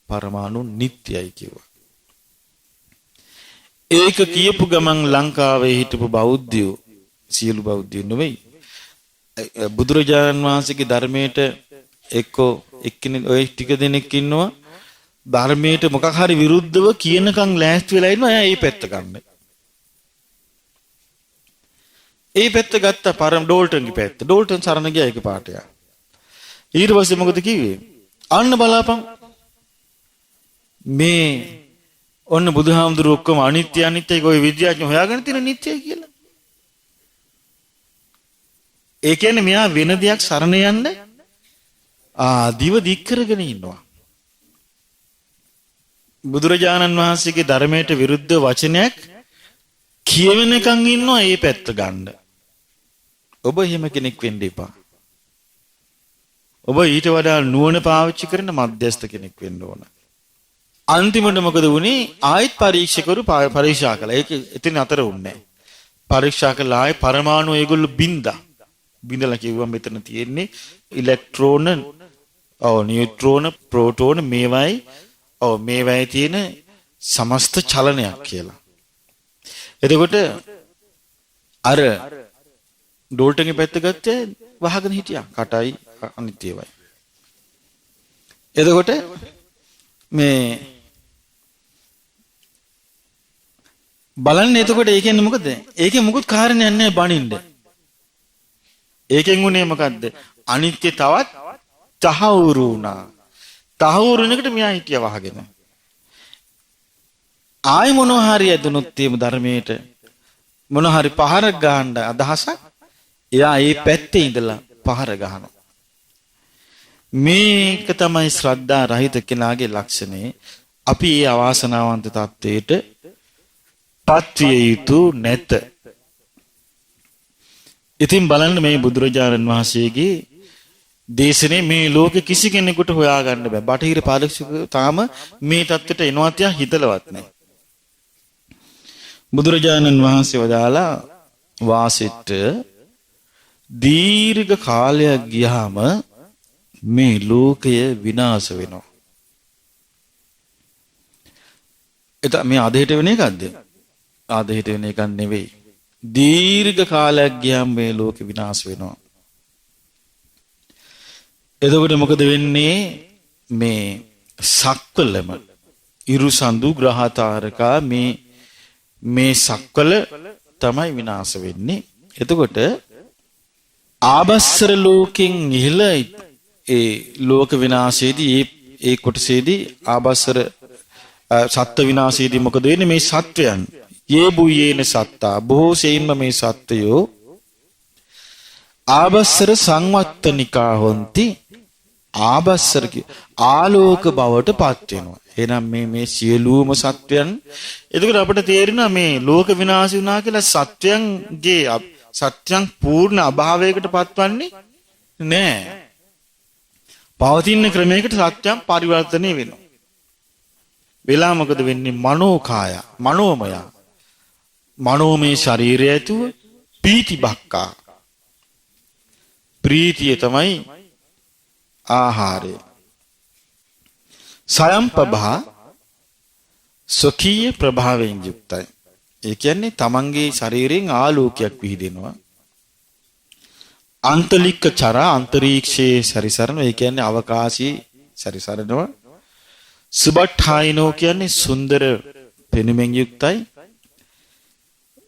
පරමාණු නිට්ටයයි කිව්වා. ඒක කියපු ගමන් ලංකාවේ හිටපු බෞද්ධයෝ සියලු බෞද්ධයෝ නෙවෙයි බුදුරජාණන් වහන්සේගේ ධර්මයට එක්කෙනෙක් ඔය ටික දෙනෙක් ඉන්නවා ධර්මයට මොකක් හරි විරුද්ධව කියනකම් ලෑස්ති වෙලා ඉන්නවා එයා ඒ පැත්ත ගන්න. ඒ පැත්ත ගත්ත පරම ඩෝල්ටන්ගේ පැත්ත. ඩෝල්ටන් සරණ ගියා ඒක පාටය. ඊට පස්සේ මොකද කිව්වේ? අන්න බලාපන් මේ ඔන්න බුදුහාමුදුරුවෝ ඔක්කොම අනිත්‍ය අනිත්‍යයි කොයි විද්‍යාඥයෝ හොයාගෙන තියෙන නිත්‍යයි කියලා. ඒ කියන්නේ මෙයා වෙන දෙයක් සරණ යන්න දිව දික් කරගෙන ඉන්නවා. බුදුරජාණන් වහන්සේගේ ධර්මයට විරුද්ධ වචනයක් කියවෙනකන් ඉන්නවා ඒ පැත්ත ගන්න. ඔබ එහෙම කෙනෙක් වෙන්න එපා. ඔබ ඊට වඩා නුවණ පාවිච්චි කරන මධ්‍යස්ථ කෙනෙක් වෙන්න ඕන. අන්තිමට මොකද වුනේ? ආයෙත් පරීක්ෂකවරු පරීක්ෂා කළා. ඒක එතන අතර වුණේ නැහැ. පරීක්ෂා කළා ආයෙ පරමාණු ඒගොල්ලෝ බින්දා. බිඳලා කිව්වා මෙතන තියෙන්නේ ඉලෙක්ට්‍රෝන, නියුට්‍රෝන, ප්‍රෝටෝන මේවයි තියෙන සමස්ත චලනයක් කියලා. එතකොට අර ඩෝල්ටන්ගේ පැත්ත ගත්තේ වහගෙන හිටියා. කටයි අනිත් ඒවායි. එතකොට මේ බලන්න එතකොට ඒ කියන්නේ මොකද? ඒකේ මොකුත් කාරණයක් නැහැ බණින්න. ඒකෙන් උනේ මොකද්ද? අනිත්‍ය තවත් තහවුරු වුණා. තහවුරු වෙනකොට මෙයා හිටියා වහගෙන. ආයි මොනවා හරි ඇදුනොත් තේම ධර්මයට මොනවා හරි පහර ගහන්න අදහසක් එයා ඒ පැත්තේ ඉඳලා පහර ගහනවා. මේක තමයි ශ්‍රද්ධා රහිත කෙනාගේ ලක්ෂණය. අපි මේ අවාසනාවන්ත තත්වයට පත්විය යුතු නැත. ඉතින් බලන්න මේ බුදුරජාණන් වහන්සේගේ දේශනේ මේ ලෝකෙ කිසි කෙනෙකුට හොයාගන්න බෑ. බටහිර පාරිභාෂිකයෝ තාම මේ தත්ත්වයට එනවා තියා හිතලවත් නැහැ. බුදුරජාණන් වහන්සේ වදාලා වාසෙට දීර්ඝ කාලයක් ගියාම මේ ලෝකය විනාශ වෙනවා. එතන මේ ආදහෙට වෙන එකක්ද? ආදහෙට වෙන එකක් නෙවෙයි. දීර්ඝ කාලයක් ගියාම මේ ලෝකෙ විනාශ වෙනවා. එතකොට මොකද වෙන්නේ? මේ සක්වලම ඉරුසඳු ග්‍රහතාරකා මේ සක්වල තමයි විනාශ වෙන්නේ. එතකොට ආබස්සර ලෝකෙන් ඉහළ ඒ ලෝක විනාශයේදී ඒ කොටසේදී ආබස්සර සත්ත්ව විනාශයේදී මොකද වෙන්නේ? මේ සත්වයන් යේ බුයේන සත්තා බොහෝ සෙයින්ම මේ සත්වයෝ ආබස්සර සංවත්තනිකා හොಂತಿ ආබස්සර ආලෝක බවට පත් වෙනවා. එහෙනම් මේ සියලුම සත්වයන් එතකොට අපිට තේරෙනවා මේ ලෝක විනාශ වුණා කියලා සත්‍යයන් පූර්ණ අභාවයකට පත්වන්නේ නෑ. පවතින ක්‍රමයකට සත්‍යයන් පරිවර්තනය වෙනවා. වෙලා මොකද වෙන්නේ? මනෝකාය මනෝමය මනෝමය ශරීරය ඇතුව පීතිබක්කා ප්‍රීතිය තමයි ආහාරය. සයම්පභා ස්වකීය ප්‍රභාවයෙන් යුක්තයි. ඒ කියන්නේ තමන්ගේ ශරීරයෙන් ආලෝකයක් විහිදෙනවා. අන්තලික චරා අන්තරීක්ෂයේ සැරිසරන, ඒ කියන්නේ අවකාශයේ සැරිසරනවා. සුබට්ඨායිනෝ කියන්නේ සුන්දර පෙනුමෙන් යුක්තයි.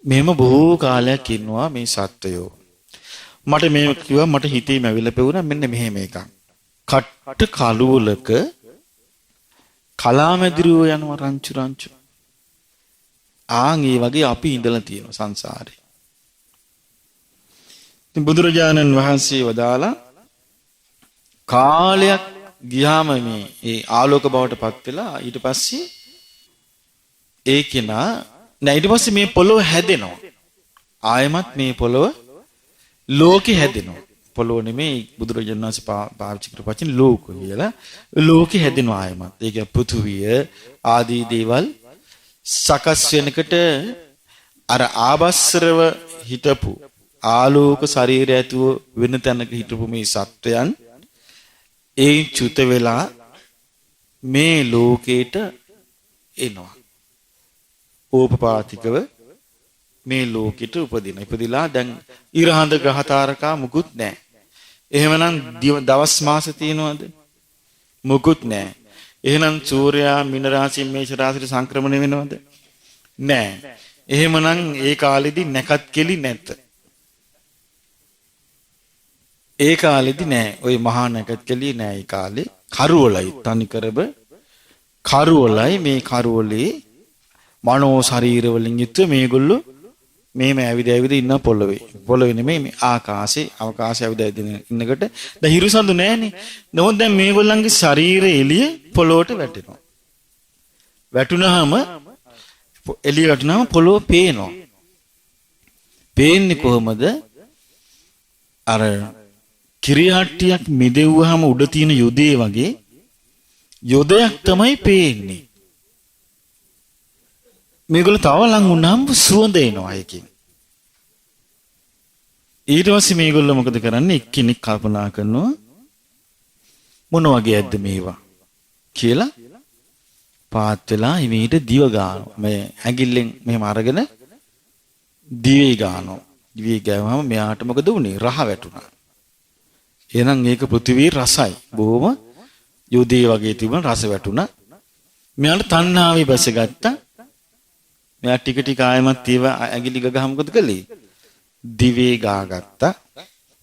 මෙහෙම බොහෝ කාලයක් ඉන්නවා මේ සත්වයෝ. මට මේ කිව්වා මට හිතේ මැවිලා පෙවුණා මෙන්න මෙහෙම එකක්. කට්ට කලුවලක කලාමැදිරියෝ යනවා රංචු. ආන් ඒ වගේ අපි ඉඳලා තියෙනවා සංසාරේ. ඉතින් බුදුරජාණන් වහන්සේ වදාලා කාලයක් ගියාම මේ ආලෝක බවට පත් වෙලා ඊට පස්සේ ඒ කෙනා ඊට පස්සේ මේ පොළොව හැදෙනවා. ආයමත් මේ පොළොව ලෝකෙ හැදෙනවා. පොළොව නෙමෙයි බුදුරජාණන් වහන්සේ පාවිච්චි කරපු වචන ලෝක කියලා. ලෝකෙ හැදෙනවා ආයමත්. ඒක පෘථුවිය ආදී දේවල් සකස් වෙනකොට අර ආබස්සරව හිටපු ආලෝක ශරීරය ඇතුව වෙන තැනක හිටපු මේ සත්වයන් ඒ චුත වෙලා මේ ලෝකේට එනවා. ඕපපාතිකව මේ ලෝකෙට උපදින. ඉපදිලා දැන් ඉරහඳ ග්‍රහතාරකා මුකුත් නැහැ. එහෙමනම් දවස් මාස තියෙනවද? මුකුත් නැහැ. එහෙනම් සූර්යයා මින රාශියෙන් මේෂ රාශියට සංක්‍රමණය වෙනවද? නැහැ. එහෙමනම් ඒ කාලෙදි නැකත් කෙලි නැත. ඒ කාලෙදි නෑ. ওই මහා නැකත් කෙලි නෑ ඒ කාලේ. කරුවලයි තනිකරබ කරුවලයි මේ කරුවලේ මනෝ ශරීර වලින් යුත් මේගොල්ලෝ මේම ඇවිද ඉන්න පොළොවේ. පොළොවේ නෙමෙයි මේ ආකාශේ අවකාශය ඇවිද ඉන්නකොට දැන් හිරුසඳු නෑනේ. නමුත් දැන් මේගොල්ලන්ගේ ශරීරය එළිය පොළොවට වැටෙනවා. වැටුනහම එළිය වැටුනහම පොළොව පේනවා. පේන්නේ කොහමද? අර කිරිහට්ටියක් මිදෙව්වහම උඩ තියෙන යොදේ වගේ යොදයක් තමයි පේන්නේ. මේගොල්ලෝ තව ලඟ වුණාම සුවඳ එනවා එකකින්. ඊට පස්සේ මේගොල්ලෝ මොකද කරන්නේ? එක්කෙනෙක් කල්පනා කරනවා මොන වගේ ඇද්ද මේවා කියලා පාත් වෙලා හිමීට දිව ගන්නවා. මේ ඇඟිල්ලෙන් මෙහෙම අරගෙන දිවේ ගන්නවා. දිවේ ගාවම මෙයාට මොකද වුනේ? රහ වැටුණා. එහෙනම් ඒක පෘථිවියේ රසයි. බොහොම යෝධී වගේ තිබුණ රස වැටුණා. මෙයාට තණ්හාවේ බැසගත්තා. මෙයා ටික ටික ආයමත් ඒව ඇඟිලි ගගහ මොකද කළේ? දිවේ ගාගත්තා.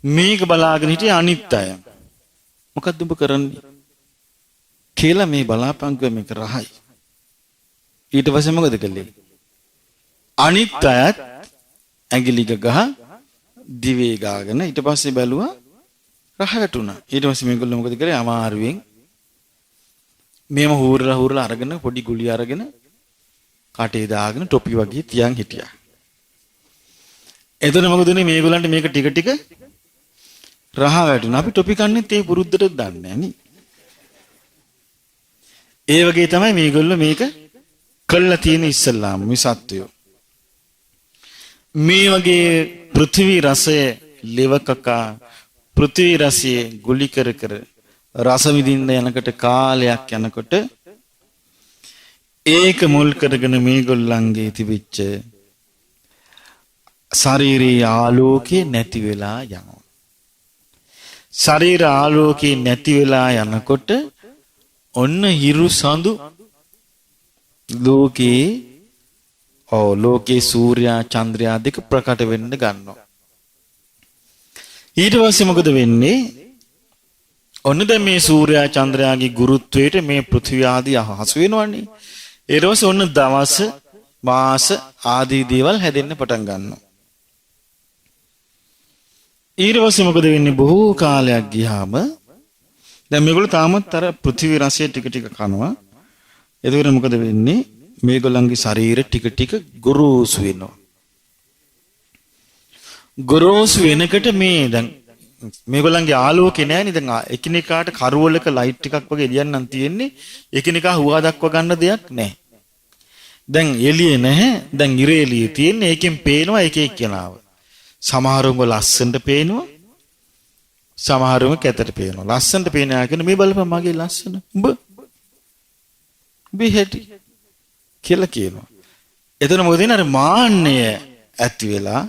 මේක බලාගෙන හිටියේ අනිත් අය. මොකද්ද ඔබ කරන්නේ? කියලා මේ බලාපංකව මේක රහයි. ඊට පස්සේ මොකද කළේ? අනිත් අයත් ඇඟිලි ගගහ දිවේ ගාගෙන ඊට පස්සේ බැලුවා රහ වැටුණා. ඊට පස්සේ මේගොල්ලෝ මොකද කරේ? අමාරුවෙන් මේම හූරලා අරගෙන පොඩි ගුලි අරගෙන කටේ දාගෙන टोपी වගේ තියන් හිටියා. එතන මොකද උනේ? මේගොල්ලන්ට මේක ටික ටික රහ වැටුණා. අපි टोपी කන්නේත් ඒ පුරුද්දට දන්නේ නැහැ නේ. ඒ වගේ තමයි මේගොල්ලෝ මේක කළා තියෙන ඉස්සල්ලාම මේ සත්‍යය. මේ වගේ පෘථිවි රසය ලෙවකකා පෘථිවි රසයේ ගුලි කර කර රස විඳින්න යනකොට කාලයක් යනකොට ඒක මුල් කරගෙන මේගොල්ලන්ගේ තිබිච්ච ශාරීරික ආලෝකේ නැති වෙලා යනවා. ශරීර ආලෝකේ නැති වෙලා යනකොට ඔන්න හිරු සඳු ලෝකේ සූර්යා චන්ද්‍රයා දෙක ප්‍රකට වෙන්න ගන්නවා. ඊට පස්සේ මොකද වෙන්නේ? ඔන්න දැන් මේ සූර්යා චන්ද්‍රයාගේ ගුරුත්වයට මේ පෘථිවිය ආදී හසු වෙනවනේ. ඊට පස්සේ ඔන්න දවස් මාස ආදී දේවල් හැදෙන්න පටන් ගන්නවා. ඊට පස්සේ මොකද වෙන්නේ? බොහෝ කාලයක් ගියාම දැන් මේගොල්ලෝ තාමත් අර පෘථිවි රසය ටික ටික කනවා. එතකොට මොකද වෙන්නේ? මේගොල්ලන්ගේ ශරීර ටික ටික ගොරෝසු වෙනවා. ගොරෝසු වෙනකොට මේ දැන් මේගොල්ලන්ගේ ආලෝකේ නැහැනේ. දැන් එකිනෙකාට කරවලක ලයිට් ටිකක් වගේ එළියන්නම් තියෙන්නේ. එකිනෙකා හුවා දක්ව ගන්න දෙයක් නැහැ. දැන් එළියේ නැහැ. දැන් ඉර එළියේ තියෙන්නේ. ඒකෙන් පේනවා එක එක්කෙනාව. සමහරුන්ව ලස්සනට පේනවා. සමහරුන්ව කැතට පේනවා. ලස්සනට පේනවා කියන මේ බලපන් මගේ ලස්සන. උඹ බිහෙටි කියලා කියනවා. එතන මොකද වෙන්නේ? අර මාන්නය ඇති වෙලා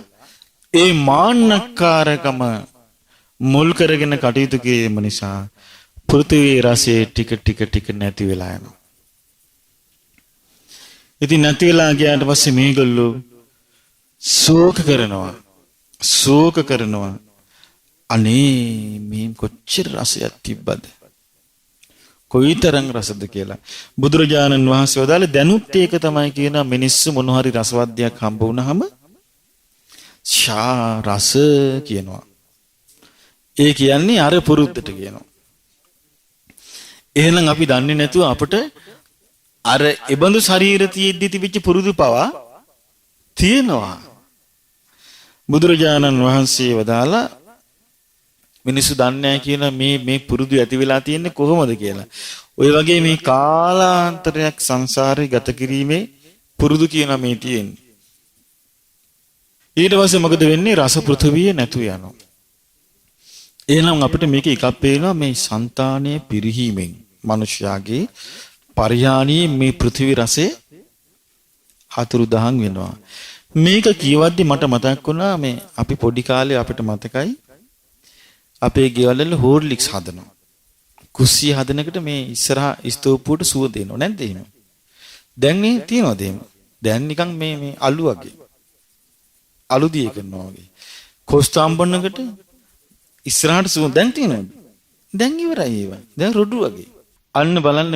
ඒ මාන්නකාරකම මුල් කරගෙන කටයුතු කිරීම නිසා පෘථිවියේ රසයේ ටික ටික නැති වෙලා යනවා. ඉතින් නැති වෙලා ගියාට පස්සේ මේගොල්ලෝ ශෝක කරනවා. අනේ මේ කොච්චර රසයක් තිබ්බද? කොයිතරම් රසද කියලා. බුදුරජාණන් වහන්සේ වදාළේ දැනුත් ඒක තමයි කියන මිනිස්සු මොන හරි රසවත් දෙයක් හම්බ වුණාම රස කියනවා. ඒ කියන්නේ අර පුරුද්දට කියනවා. එහෙනම් අපි දන්නේ නැතුව අපිට අර ඒබඳු ශරීර තියෙද්දි තිබිච්ච පුරුදු පවා තියෙනවා. බුදුරජාණන් වහන්සේ වදාලා මිනිස්සු දන්නේ නැහැ කියන මේ පුරුදු ඇති වෙලා තියෙන්නේ කොහොමද කියලා. ඔය වගේ මේ කාලාන්තරයක් සංසාරේ ගත කිරීමේ පුරුදු කියන මේ තියෙන්නේ. ඊට පස්සේ මොකද වෙන්නේ? රස පෘථිවිය නැතු යනවා. එහෙනම් අපිට මේක එකක් පේනවා මේ సంతානයේ පිරිහීමෙන් මිනිස්යාගේ පරිහානියේ මේ පෘථිවි රසය හතුරුදහන් වෙනවා. මේක කියවද්දි මට මතක් වුණා මේ අපි පොඩි කාලේ අපිට මතකයි අපේ ගෙවල් වල හෝර්ලික්ස් හදනවා. කුස්සිය හදනකොට මේ ඉස්සරහා ස්තූපුවට සුව දෙනවා නැද්ද එහෙම? දැන් මේ තියනවද එහෙම? දැන් නිකන් මේ අලු වගේ. අලු දිය කරනවා වගේ. කොස්තාම්බන්නකට ඉස්සරහට සුව දැන් තියනවද? දැන් ඉවරයි ඒවා. දැන් රොඩු වගේ. අන්න බලන්න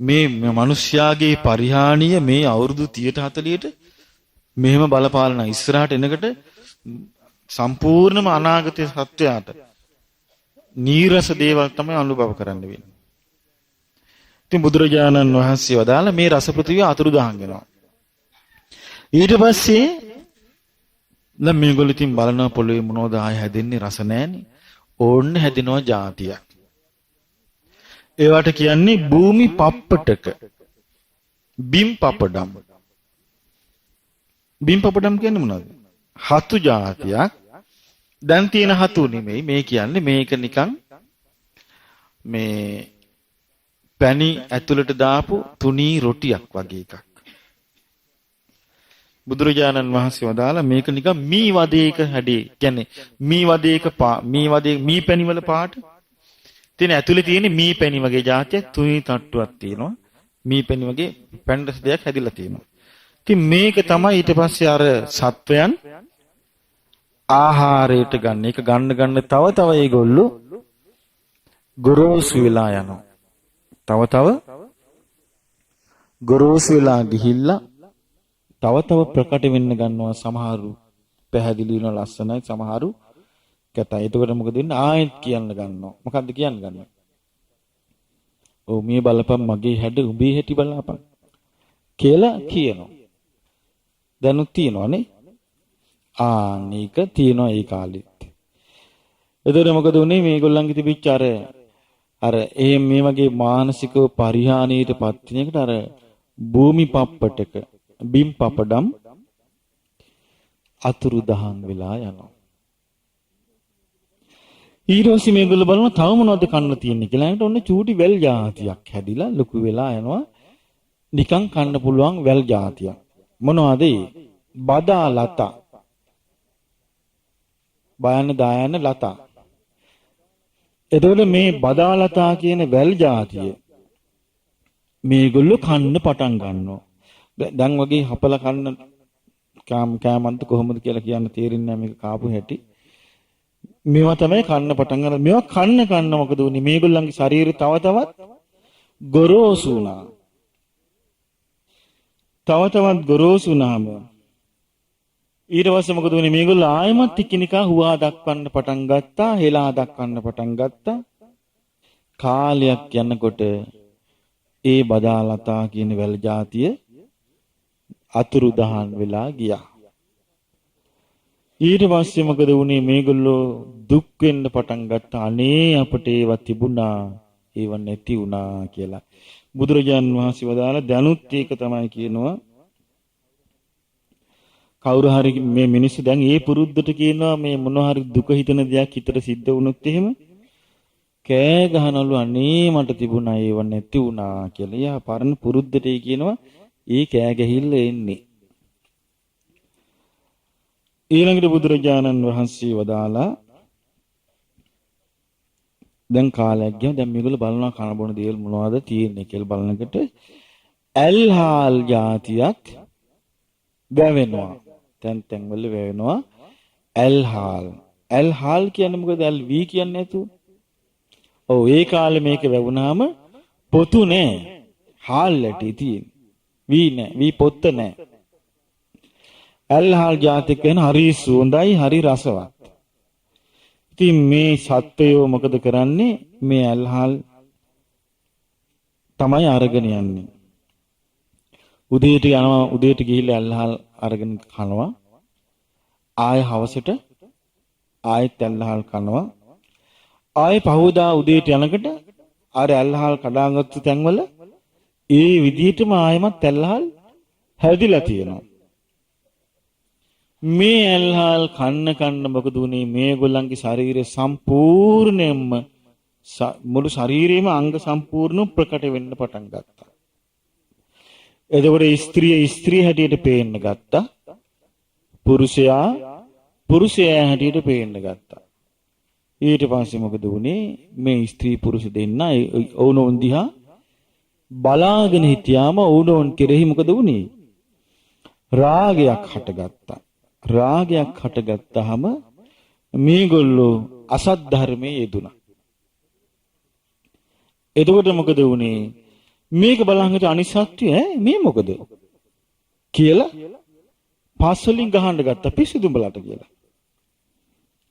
මේ මිනිස්යාගේ පරිහානිය මේ අවුරුදු 30 40ට මෙහෙම බලපාලන ඉස්සරහට එනකොට සම්පූර්ණම අනාගතයේ සත්‍යයට නීරස දේවල් තමයි අනුභව කරන්න වෙන්නේ. ඉතින් බුදුරජාණන් වහන්සේ වදාළ මේ රස පෘථිවිය අතුරුදහන් වෙනවා. ඊට පස්සේ දැන් මේගොල්ලෝ ඉතින් බලන පොළවේ මොනවද ආය හැදෙන්නේ? රස නැහැනේ. ඕන්න හැදෙනවා જાතියක්. ඒවට කියන්නේ භූමි පප්පටක. බිම් පපඩම්. බිම් පපඩම් කියන්නේ මොනවද? හතු જાතියක් දැන් තියෙන හතු නෙමෙයි මේ කියන්නේ මේක නිකන් මේ පැණි ඇතුළට දාපු තුනී රොටියක් වගේ එකක්. බුදුරජාණන් වහන්සේ වදාලා මේක නිකන් මී වදේක හැඩේ. කියන්නේ මී වදේක මී පැණි වල පාට. තියෙන ඇතුලේ තියෙන මී පැණි වගේ જાතියක් තුනී තට්ටුවක් තියෙනවා. මී පැණි වගේ පැණ්ඩස් දෙයක් හැදිලා තියෙනවා. ඉතින් මේක තමයි ඊට පස්සේ අර සත්වයන් ආහාරයට ගන්න. ඒක ගන්න තව ඒගොල්ලෝ ගොරෝසු වෙලා යනවා. තව ගොරෝසු වෙලා ගිහිල්ලා තව ප්‍රකට වෙන්න ගන්නවා. සමහරු පැහැදිලි වෙන ලස්සනයි, සමහරු කැතයි. එතකොට මොකද වෙන්නේ? ආයෙත් කියන්න ගන්නවා. මොකද්ද කියන්න ගන්නවා? ඔව් මේ බලපන් මගේ හැඩ උඹේ හැටි බලපන් කියලා කියනවා. දැනුත් තියෙනවනේ. මේක තියෙනවා ඒ කාලෙත්. එතකොට මොකද උනේ? මේගොල්ලන්ගේ තිබිච්ච අර මේ වගේ මානසිකව පරිහානියටපත් වෙන එකට අර භූමි පප්පටක බිම් පපඩම් අතුරු දහන් වෙලා යනවා. ඊළඟට මේගොල්ලෝ බලනවා තව මොනවද කන්න තියෙන්නේ කියලා. ඒකට ඔන්න චූටි වැල් జాතියක් හැදිලා ලොකු වෙලා යනවා. නිකන් කන්න පුළුවන් වැල් జాතියක්. මොනවද ඒ? බදා ලතා. බයන්න දායන්න ලතා. එතකොට මේ බදා ලතා කියන වැල් జాතිය මේගොල්ලෝ කන්න පටන් ගන්නවා. දැන් වගේ හපල කන්න කෑමන්ත කොහොමද කියලා කියන්න තේරෙන්නේ නැහැ මේක කාපු හැටි. මේවා තමයි කන්න පටන් ගන්න. මේවා කන්න මොකද උනේ? මේගොල්ලන්ගේ ශරීරය තව තවත් ගොරෝසු වුණා. තව තවත් ගොරෝසු වුණාම ඊට පස්සේ මොකද උනේ? මේගොල්ලෝ ආයෙමත් එකිනෙකා හුවා දක්වන්න පටන් ගත්තා, හෙලා දක්වන්න පටන් ගත්තා. කාලයක් යනකොට ඒ බදාලතා කියන වැල් జాතිය අතුරු දහන් වෙලා ගියා. ඊට පස්සේ මොකද වුනේ? මේගොල්ලෝ දුක් වෙන්න පටන් ගත්තා. අනේ අපට ඒවා තිබුණා, ඒව නැති වුණා කියලා. බුදුරජාන් වහන්සේ වදාලා දැනුත් ඒක තමයි කියනවා. කවුරු හරි මේ මිනිස්සු දැන් ඒ පුරුද්දට කියනවා මේ මොනවා හරි දුක හිතන දෙයක් හිතට සිද්ධ වුණොත් එහෙම කෑ ගහනවලු අනේ මට තිබුණා ඒව නැති වුණා කියලා. යා පරණ පුරුද්දට කියනවා ඒ කෑ ගැහිල්ල එන්නේ. ඊළඟට බුදුරජාණන් වහන්සේ වදාලා දැන් කාලයක් ගියම දැන් මේගොල්ලෝ බලනවා කන බොන දේවල් මොනවද තියෙන්නේ කියලා බලනකොට ඇල්හාල් జాතියක් වැවෙනවා. තැන් වල වැවෙනවා ඇල්හාල්. ඇල්හාල් කියන්නේ මොකද? ඇල්වි කියන්නේ නැතු. ඔව් ඒ කාලේ මේක වැවුනාම පොතු නෑ. හාල් ඇටි තියෙන. වී නෑ. වී පොත්ත නෑ. ඇල්හාල් జాතික වෙන හරි සුවඳයි, හරි රසවත්. ඉතින් මේ සත්වයෝ මොකද කරන්නේ? මේ ඇල්හාල් තමයි අරගෙන යන්නේ. උදේට යනවා, උදේට ගිහිල්ලා ඇල්හාල් අරගෙන කනවා. ආය හවසට ආයෙත් ඇල්හාල් කනවා. ආයෙ පහවදා උදේට යනකොට අර ඇල්හාල් කඩාගත්තු තැන්වල ඒ විදිහටම ආයෙමත් ඇල්හාල් හැදිලා තියෙනවා. මේ ඇල්හාල් කන්න මොකද උනේ? මේගොල්ලන්ගේ ශරීරය සම්පූර්ණයෙන්ම මුළු ශරීරෙම අංග සම්පූර්ණව ප්‍රකට වෙන්න පටන් ගත්තා. එතකොට ස්ත්‍රිය හැටියට පේන්න ගත්තා. පුරුෂයා හැටියට පේන්න ගත්තා. ඊට පස්සේ මොකද වුනේ? මේ ස්ත්‍රී පුරුෂ දෙන්න ඔවුනොන් දිහා බලාගෙන හිටියාම ඔවුනොන් කෙරෙහි මොකද වුනේ? රාගයක් හටගත්තා. රාගයක් හටගත්තාම මේගොල්ලෝ අසත් ධර්මයේ යෙදුණා. එතකොට මොකද වුනේ? මේක බලංගට අනිසත්‍ය මේ මොකද කියලා පස් වලින් ගහන්න ගත්තා. පිස්සුදුඹලට කියලා.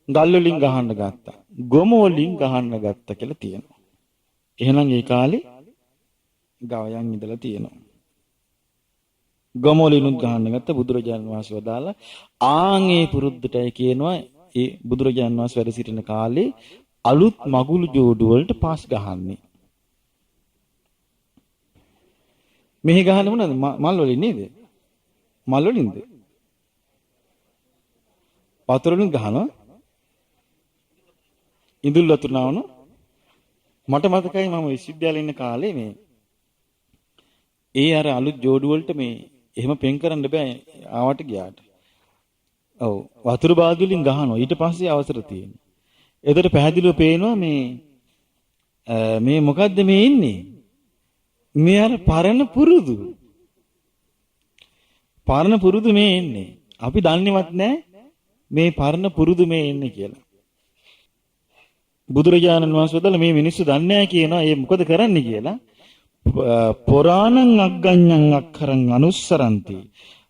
ගල් වලින් ගහන්න ගත්තා. ගොම වලින් ගහන්න ගත්තා කියලා තියෙනවා. එහෙනම් ඒ කාලේ ගවයන් ඉඳලා තියෙනවා. ගොම වලිනුත් ගහන්න ගත්ත බුදුරජාණන් වහන්සේ වදාලා ආන්ගේ පුරුද්දටයි කියනවා. ඒ බුදුරජාණන් වහන්සේ වැඩ සිටින කාලේ අලුත් මගුල් ජෝඩු වලට පස් ගහන්නේ. මෙහි ගහන්නේ මොනවද? මල් වලින් නේද? මල් වලින්ද? වතුර වලින් ගහනවා. ඉඳුල් වතුනාවන මට මතකයි මම විශ්වවිද්‍යාලේ ඉන්න කාලේ මේ ඒ අර අලුත් ජෝඩු වලට මේ එහෙම පෙන් කරන්න බෑ ආවට ගියාට. ඔව් වතුර බාදුලින් ගහනවා. ඊට පස්සේ අවසර තියෙනවා. එතකොට පැහැදිලිව පේනවා මේ මොකද්ද මේ ඉන්නේ? මේ අර පරණ පුරුදු. පරණ පුරුදු මේ ඉන්නේ. අපි දන්නේවත් නැහැ මේ පරණ පුරුදු මේ ඉන්නේ කියලා. බුදුරජාණන් වහන්සේ වදාළ මේ මිනිස්සු දන්නේ නැහැ කියනවා. ඒ මොකද කරන්නේ කියලා. පුරාණං අග්ගඤ්ඤං අක්ඛරං අනුස්සරಂತಿ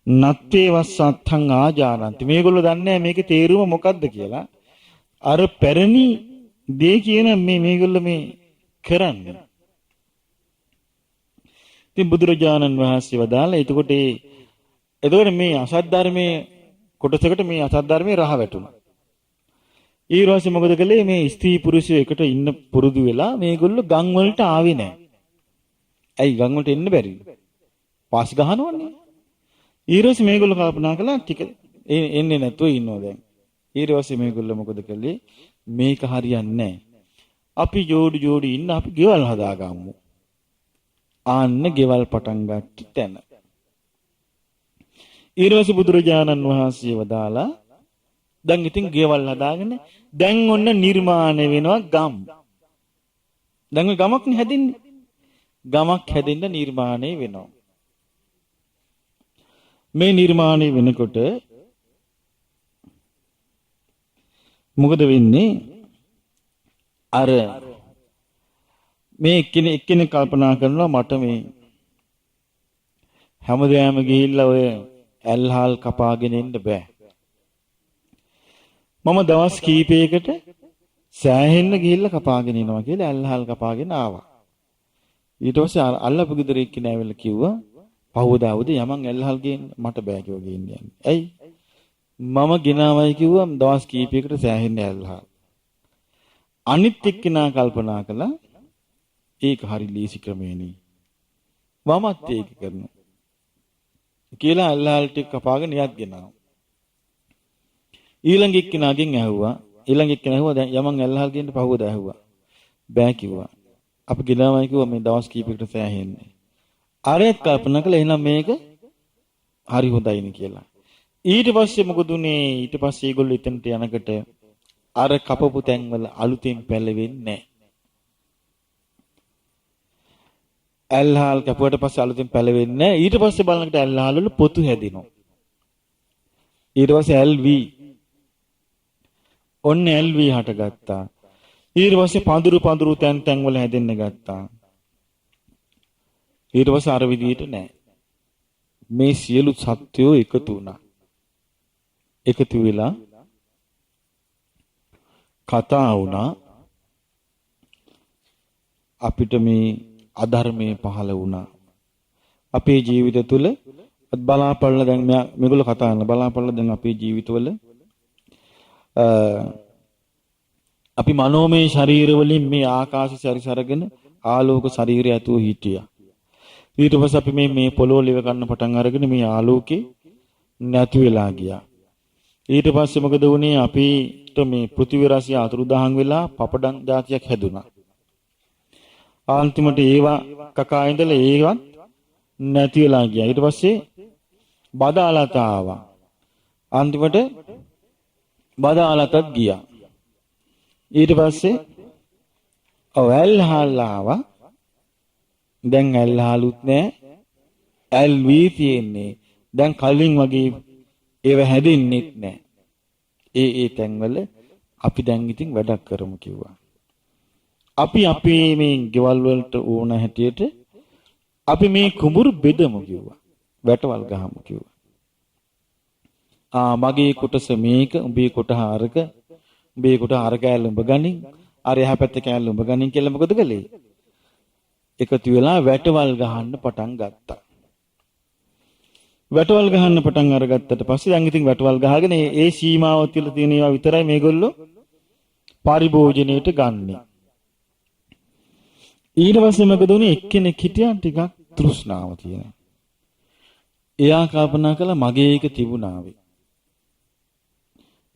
නත්තේ වස්සත්තං ආජානಂತಿ. මේගොල්ලෝ දන්නේ නැහැ මේකේ තේරුම මොකද්ද කියලා. අර පැරණි දේ කියන මේගොල්ලෝ මේ කරන්නේ. ඉතින් බුදුරජාණන් වහන්සේ වදාළා එතකොට මේ අසත් ධර්මයේ කොටසකට මේ අසත් ධර්මයේ රහ වැටුණා. ඊළඟට මොකද කළේ මේ ස්ත්‍රී පුරුෂයෝ එකට ඉන්න පුරුදු වෙලා මේගොල්ලෝ ගම් වලට ආවේ නැහැ. ඇයි ගම් වලට එන්න බැරි? පාස් ගහනවන්නේ. ඊළඟට මේගොල්ලෝ කල්පනා කළා ටික එන්නේ නැතුව ඉන්නවා දැන්. ඊළඟට මේගොල්ලෝ මොකද කළේ? මේක හරියන්නේ නැහැ. අපි ජෝඩි ඉන්න අපි ගෙවල් හදාගමු. ආන්න ගෙවල් පටන් ගත්ත තැන. ඊළඟට බුදුරජාණන් වහන්සේ වදාලා දැන් ඉතින් ගෙවල් හදාගෙන දැන් ඔන්න නිර්මාණය වෙනවා ගම්. දැන් ඔය ගමක් නේ හැදෙන්නේ. ගමක් හැදෙන්න නිර්මාණය වෙනවා. මේ නිර්මාණය වෙනකොට මොකද වෙන්නේ? අර මේ එක්කෙනෙක් කල්පනා කරනවා මට මේ හැමදාම ගිහිල්ලා ඔය ඇල්හාල් කපාගෙන ඉන්න බෑ. මම දවස් කීපයකට සෑහෙන්න ගිහිල්ලා කපාගෙන ඉනවා කියලා ඇල්හාල් කපාගෙන ආවා. ඊට පස්සේ අල්ලපු ගෙදර එක්කෙනා ඇවිල්ලා කිව්වා පහවදා උදේ යමන් ඇල්හාල් ගේන්න මට බෑ කිව්වා ගේන්න යන්නේ. ඇයි? මම ගෙනාවයි කිව්වා දවස් කීපයකට සෑහෙන්න ඇල්හාල්. අනිත් එක්කෙනා කල්පනා කළා ඒක හරි ලීසි ක්‍රමේනේ. මමත් ඒක කරනවා. කියලා ඇල්හාල් ටික කපාගෙන යත් ගෙනාවා. ඊළඟ එක්කෙනාගෙන් ඇහුවා දැන් යමන් ඇල්හාල් ගේන්න පහවදා ඇහුවා. බෑ කිව්වා. අපි ගෙනාවයි කිව්වා මේ දවස් කීපයකට සෑහෙන්නේ. ආරයත් කල්පනා කළා එහෙනම් මේක හරි හොඳයිනේ කියලා. ඊට පස්සේ මොකද උනේ? ඊට පස්සේ ඒගොල්ලෝ එතනට යනකොට අර කපපු තැන්වල අලුතෙන් පැලවෙන්නේ නැහැ. ඇල්හාල් කපුවට පස්සේ අලුතෙන් පැලවෙන්නේ නැහැ. ඊට පස්සේ බලනකොට ඇල්හාල් වල පොතු හැදිනවා. ඊට පස්සේ LV ඔන්න LV හටගත්තා. ඊට පස්සේ පඳුරු තැන් වල හැදෙන්න ගත්තා. ඊට පස්සේ අර විදිහට නෑ. මේ සියලු සත්‍යෝ එකතු වුණා. එකතු වෙලා කතා වුණා. අපිට මේ අධර්මයේ පහළ වුණා. අපේ ජීවිත තුළ බලාපල්ලා දැන් මේගොල්ලෝ කතා කරන බලාපල්ලා දැන් අපේ ජීවිතවල අපි මනෝමය ශරීර වලින් මේ ආකාශ සැරිසරගෙන ආලෝක ශරීරය ඇතුව හිටියා. ඊට පස්සේ අපි මේ පොළොව live ගන්න පටන් අරගෙන මේ ආලෝකේ නැති වෙලා ගියා. ඊට පස්සේ මොකද වුනේ? අපිට මේ පෘථිවි රාශිය අතුරුදහන් වෙලා පපඩම් జాතියක් හැදුනා. අන්තිමට ඒවා කකා ඉඳලා ඒවත් නැති වෙලා ගියා. ඊට පස්සේ බදාලත ආවා. අන්තිමට බදාලතත් ගියා. ඊට පස්සේ ඇල්හාල් ආවා. දැන් ඇල්හාලුත් නැහැ. LV තියෙන්නේ. දැන් කලින් වගේ ඒව හැදෙන්නෙත් නැහැ. ඒ තැන්වල අපි දැන් ඉතින් වැඩක් කරමු කිව්වා. අපි අපේ මේ ගෙවල් වලට ඕන හැටියට අපි මේ කුඹුරු බෙදමු කිව්වා. වැටවල් ගහමු කිව්වා. මගේ කොටස මේක, උඹේ කොටහ අරක, උඹේ කොටහ අර කෑල්ල උඹ ගනින්, අර එහා පැත්තේ කෑල්ල උඹ ගනින් කියලා මොකද කළේ? එකතු වෙලා වැටවල් ගහන්න පටන් ගත්තා. වැටවල් ගහන්න පටන් අරගත්තට පස්සේ දැන් ඉතින් වැටවල් ගහගෙන ඒ සීමාව තුළ තියෙන ඒවා විතරයි මේගොල්ලෝ පරිභෝජනයට ගන්නෙ. ඊට පස්සේ මොකද උනේ? එක්කෙනෙක් හිටියා ටිකක් තෘෂ්ණාව තියෙන. එයා කල්පනා කළා මගේ එක තිබුණා වේ.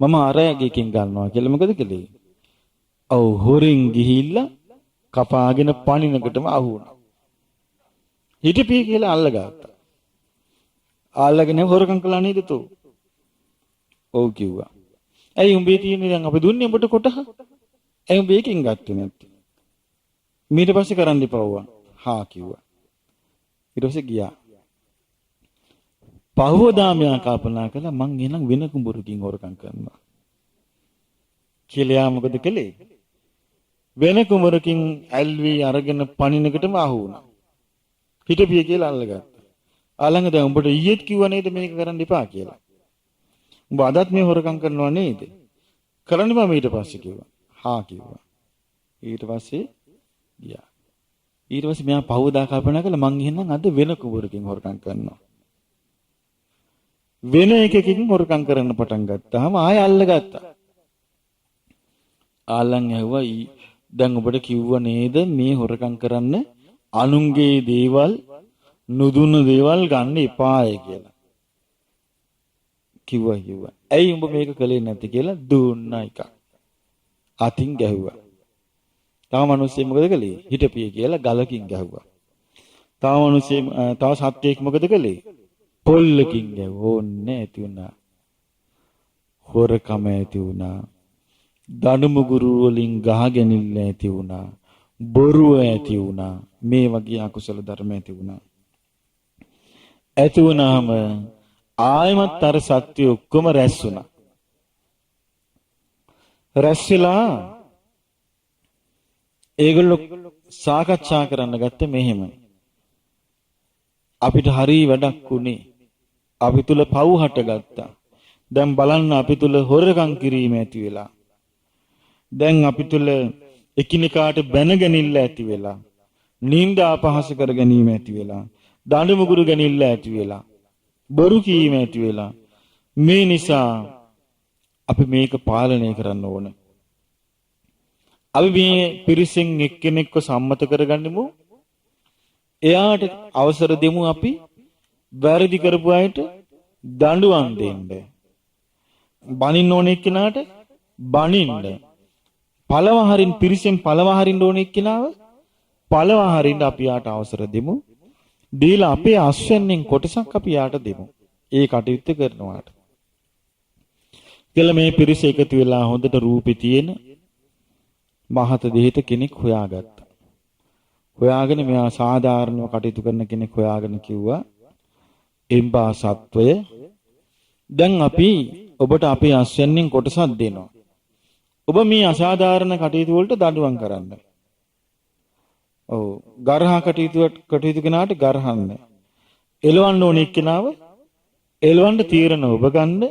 මම අරයගෙකින් ගන්නවා කියලා මොකද කළේ? ඔව් හොරින් ගිහිල්ලා කපාගෙන පණිනකටම අහු වුණා. හිටපිය කියලා අල්ලගත්තා. අල්ලගෙන හොරකම් කළා නේද තෝ? ඔව් කිව්වා. ඇයි උඹේ තියෙන්නේ දැන් අපි දුන්නේ උඹට කොටහ? ඇයි උඹ එකකින් ගත්තේ නැත්තේ? ඊට පස්සේ කරන්න ඉපවුවා. හා කිව්වා. ඊට පස්සේ ගියා. පහවදා මෙයා කල්පනා කළා මං එහෙනම් වෙන කුඹුරකින් හොරකම් කරනවා. කියලා මොකද කළේ? වෙන කුඹරකින් ඇල්වි අරගෙන පණිනකටම අහු වුණා. හිටපිය කියලා අල්ලගත්තා. අලංග දැන් උඹට ඊයේත් කිව්වා නේද මේක කරන්න එපා කියලා. උඹ අදත් මේ හොරකම් කරනවා නේද? කරන්න බෑ ඊට පස්සේ කිව්වා. හා කිව්වා. ඊට පස්සේ ගියා. ඊට පස්සේ මෙයා පහවදා කල්පනා කළා මං එහෙනම් අද වෙන කුඹරකින් හොරකම් කරනවා. වෙන එකකින් හොරකම් කරන්න පටන් ගත්තාම ආය අල්ලගත්තා. ආලං ඇහුවා දැන් ඔබට කිව්ව නේද මේ හොරකම් කරන්න අනුන්ගේ දේවල් නුදුන්න දේවල් ගන්න එපාය කියලා. කිව්වා. ඇයි උඹ මේක කළේ නැති කියලා දුන්නා එකක්. අතින් ගැහුවා. තව මිනිස්සෙක් මොකද කළේ? හිටපිය කියලා ගලකින් ගැහුවා. තව සත්වයෙක් මොකද කළේ? පොල්ලකින් ගැහුවා. ඕන්නේ ඇති වුණා. හොරකම ඇති වුණා. දඩමුගුරු වලින් ගහගැනිල්ල ඇති වුණා. බොරුව ඇති වුණා. මේ වගේ අකුසල ධර්ම ඇති වුණා. ඇති වුණාම ආයමත් අර සත්‍ය ඔක්කොම රැස් වුණා. රැස් වෙලා ඒගොල්ලෝ සාකච්ඡා කරන්න ගත්ත මෙහෙම. අපිට හරි වැඩක් උනේ. අපි තුල පව් හටගත්තා. දැන් බලන්න අපි තුල හොරකම් කිරීම ඇති වෙලා. දැන් අපි තුල එකිනෙකාට බැනගැනිල්ල ඇති වෙලා. නිന്ദා අපහාස කර ගැනීම ඇති වෙලා. දඬු මුගුරු ගැනීම ඇති වෙලා. බොරු කීම ඇති වෙලා. මේ නිසා අපි මේක පාලනය කරන්න ඕන. අපි මේ පිරිසෙන් එක්කෙනෙක්ව සම්මත කරගන්නමු. එයාට අවසර දෙමු අපි වැරදි කරපු අයට දඬුවම් දෙන්න. බනින්න ඕන එක්කෙනාට බනින්න. පළවහරින් පිරිසෙන් පළවහරින්න ඕන එක්කෙනාව පළවහරින්න අපි යාට අවසර දෙමු. දීලා අපේ අස්වැන්නෙන් කොටසක් අපි යාට දෙමු. ඒ කටයුත්ත කරනවාට. කියලා මේ පිරිස එකතු වෙලා හොඳට රූපේ තියෙන මහත දෙහිත කෙනෙක් හොයාගත්තා. හොයාගෙන මෙයා සාධාරණව කටයුතු කරන කෙනෙක් හොයාගෙන කිව්වා එම්බා සත්වය දැන් අපි ඔබට අපේ අස්වැන්නෙන් කොටසක් දෙනවා. ඔබ මේ අසාධාරණ කටයුතු වලට දඬුවම් කරන්න. ඔව් ගරහා කටයුතු කෙනාට ගරහන්න. එලවන්න ඕන එක්කෙනාව එලවන්න තීරණ ඔබ ගන්න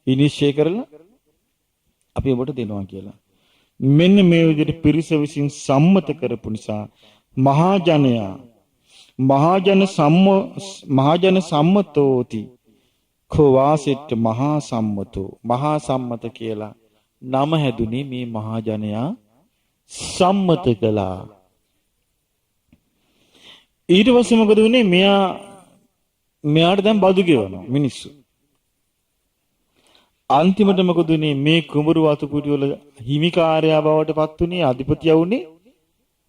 විනිශ්චය කරලා අපි ඔබට දෙනවා කියලා. මෙන්න මේ විදිහට පිරිස විසින් සම්මත කරපු නිසා මහජන සම්මතෝති කෝවාසෙට්ට මහා සම්මතෝ මහා සම්මත කියලා නම හැදුනේ මේ මහජනයා සම්මත කළා. ඊට පස්සේ මොකද වුනේ? මෙයාට දැන් බදු ගෙවනවා මිනිස්සු. අන්තිමට මොකද වුනේ? මේ කුඹුරු වතුපිටි වල හිමිකාරයා බවට පත් වුනේ අධිපතියා වුනේ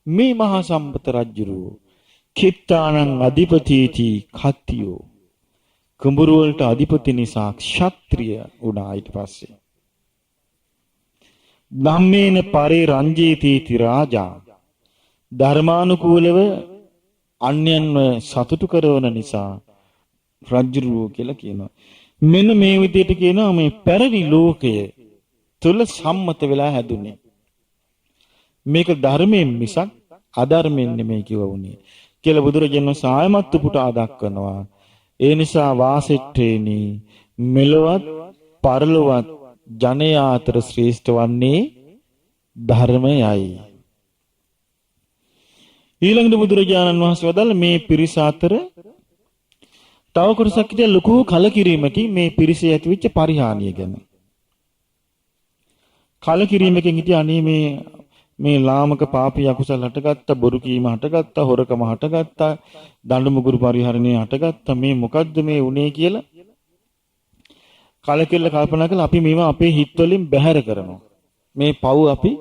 මේ මහා සම්පත රජුරෝ. කිත්තානං අධිපතිති කත්තියෝ. කුඹුරු වලට අධිපති නිසා ක්ෂත්‍රිය වුණා. ඊට පස්සේ ධම්මේන පරේ රංජේති රාජා. ධර්මානුකූලව අන්‍යයන්ව සතුටු කරවන නිසා රජුරෝ කියලා කියනවා. මෙන්න මේ විදිහට කියනවා මේ පැරණි ලෝකය තුල සම්මත වෙලා හැදුනේ. මේක ධර්මයෙන් මිසක් අධර්මයෙන් නෙමෙයි කියවුනේ කියලා බුදුරජාණන් සායමත් පුටා දක්වනවා. ඒ නිසා වාසෙට්ටේනි මෙලොවත් පරලොවත් ජනයා අතර ශ්‍රේෂ්ඨ වන්නේ ධර්මයයි. ඊළඟට බුදුරජාණන් වහන්සේ වදාළ මේ පිරිස අතර තව කොටසක් හිටිය ලොකු කලකිරීමකින් මේ පිරිසේ ඇතිවෙච්ච පරිහානිය ගැන. කලකිරීමකින් හිටිය අනේ මේ ලාමක පාපී අකුසල හටගත්තා, බොරු කීම හටගත්තා, හොරකම හටගත්තා, දඬු මුගුරු පරිහරණය හටගත්තා. මේ මොකද්ද මේ උනේ කියලා කලකිරලා කල්පනා කළා. අපි මේවා අපේ හිත් වලින් බැහැර කරනවා. මේ පව් අපි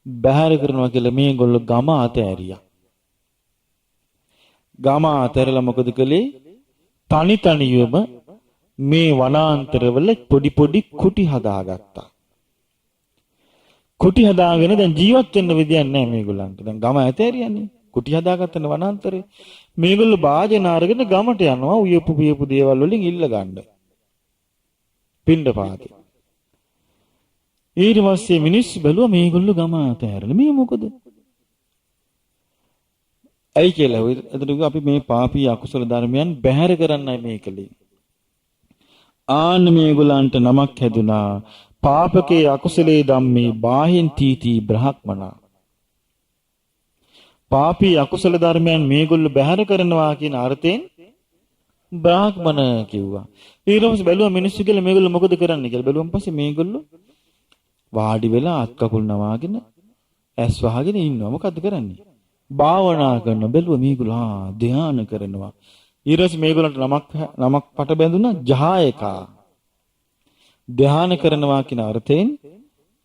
බැහැර කරනවා කියලා මේගොල්ලෝ ගම අතෑරියා. ගම අතෑරලා මොකද කළේ? තනි තනියම මේ වනාන්තරවල පොඩි පොඩි කුටි හදාගත්තා. කුටි හදාගෙන දැන් ජීවත් වෙන්න විදියක් නැහැ මේගොල්ලන්ට. දැන් ගම ඇතේරියන්නේ. කුටි හදාගත්තන වනාන්තරේ. මේගොල්ලෝ වාජන අරගෙන ගමට යනවා උයපු පියපු දේවල් වලින් ඉල්ල ගන්න. පින්ඩපාතේ. ඊට පස්සේ මිනිස්සු බැලුවා මේගොල්ලෝ ගම ඇතෑරලා. මේ මොකද? ඇයි කියලා. එතකොට අපි මේ පාපී අකුසල ධර්මයන් බැහැර කරන්නයි මේ කලේ. ආන්න මේගොල්ලන්ට නමක් හැදුනා. පාපකේ අකුසලේ ධම්මේ බාහින් තීති බ්‍රහ්මනා. පාපී අකුසල ධර්මයන් මේගොල්ලෝ බැහැර කරනවා කියන අර්ථයෙන් බ්‍රාහ්මණ කිව්වා. ඊට පස්සේ බැලුවා මිනිස්සු කියලා මේගොල්ලෝ මොකද කරන්නේ කියලා. බැලුවන් පස්සේ මේගොල්ලෝ වාඩි වෙලා අත් කකුල් නවාගෙන ඇස් වහගෙන ඉන්නවා. මොකද්ද කරන්නේ? භාවනා කරන. බැලුවා මේගොල්ලෝ ධ්‍යාන කරනවා. ඊට පස්සේ මේගොල්ලන්ට නමක් පට බැඳුනා ජායකා. ධ්‍යාන කරනවා කියන අර්ථයෙන්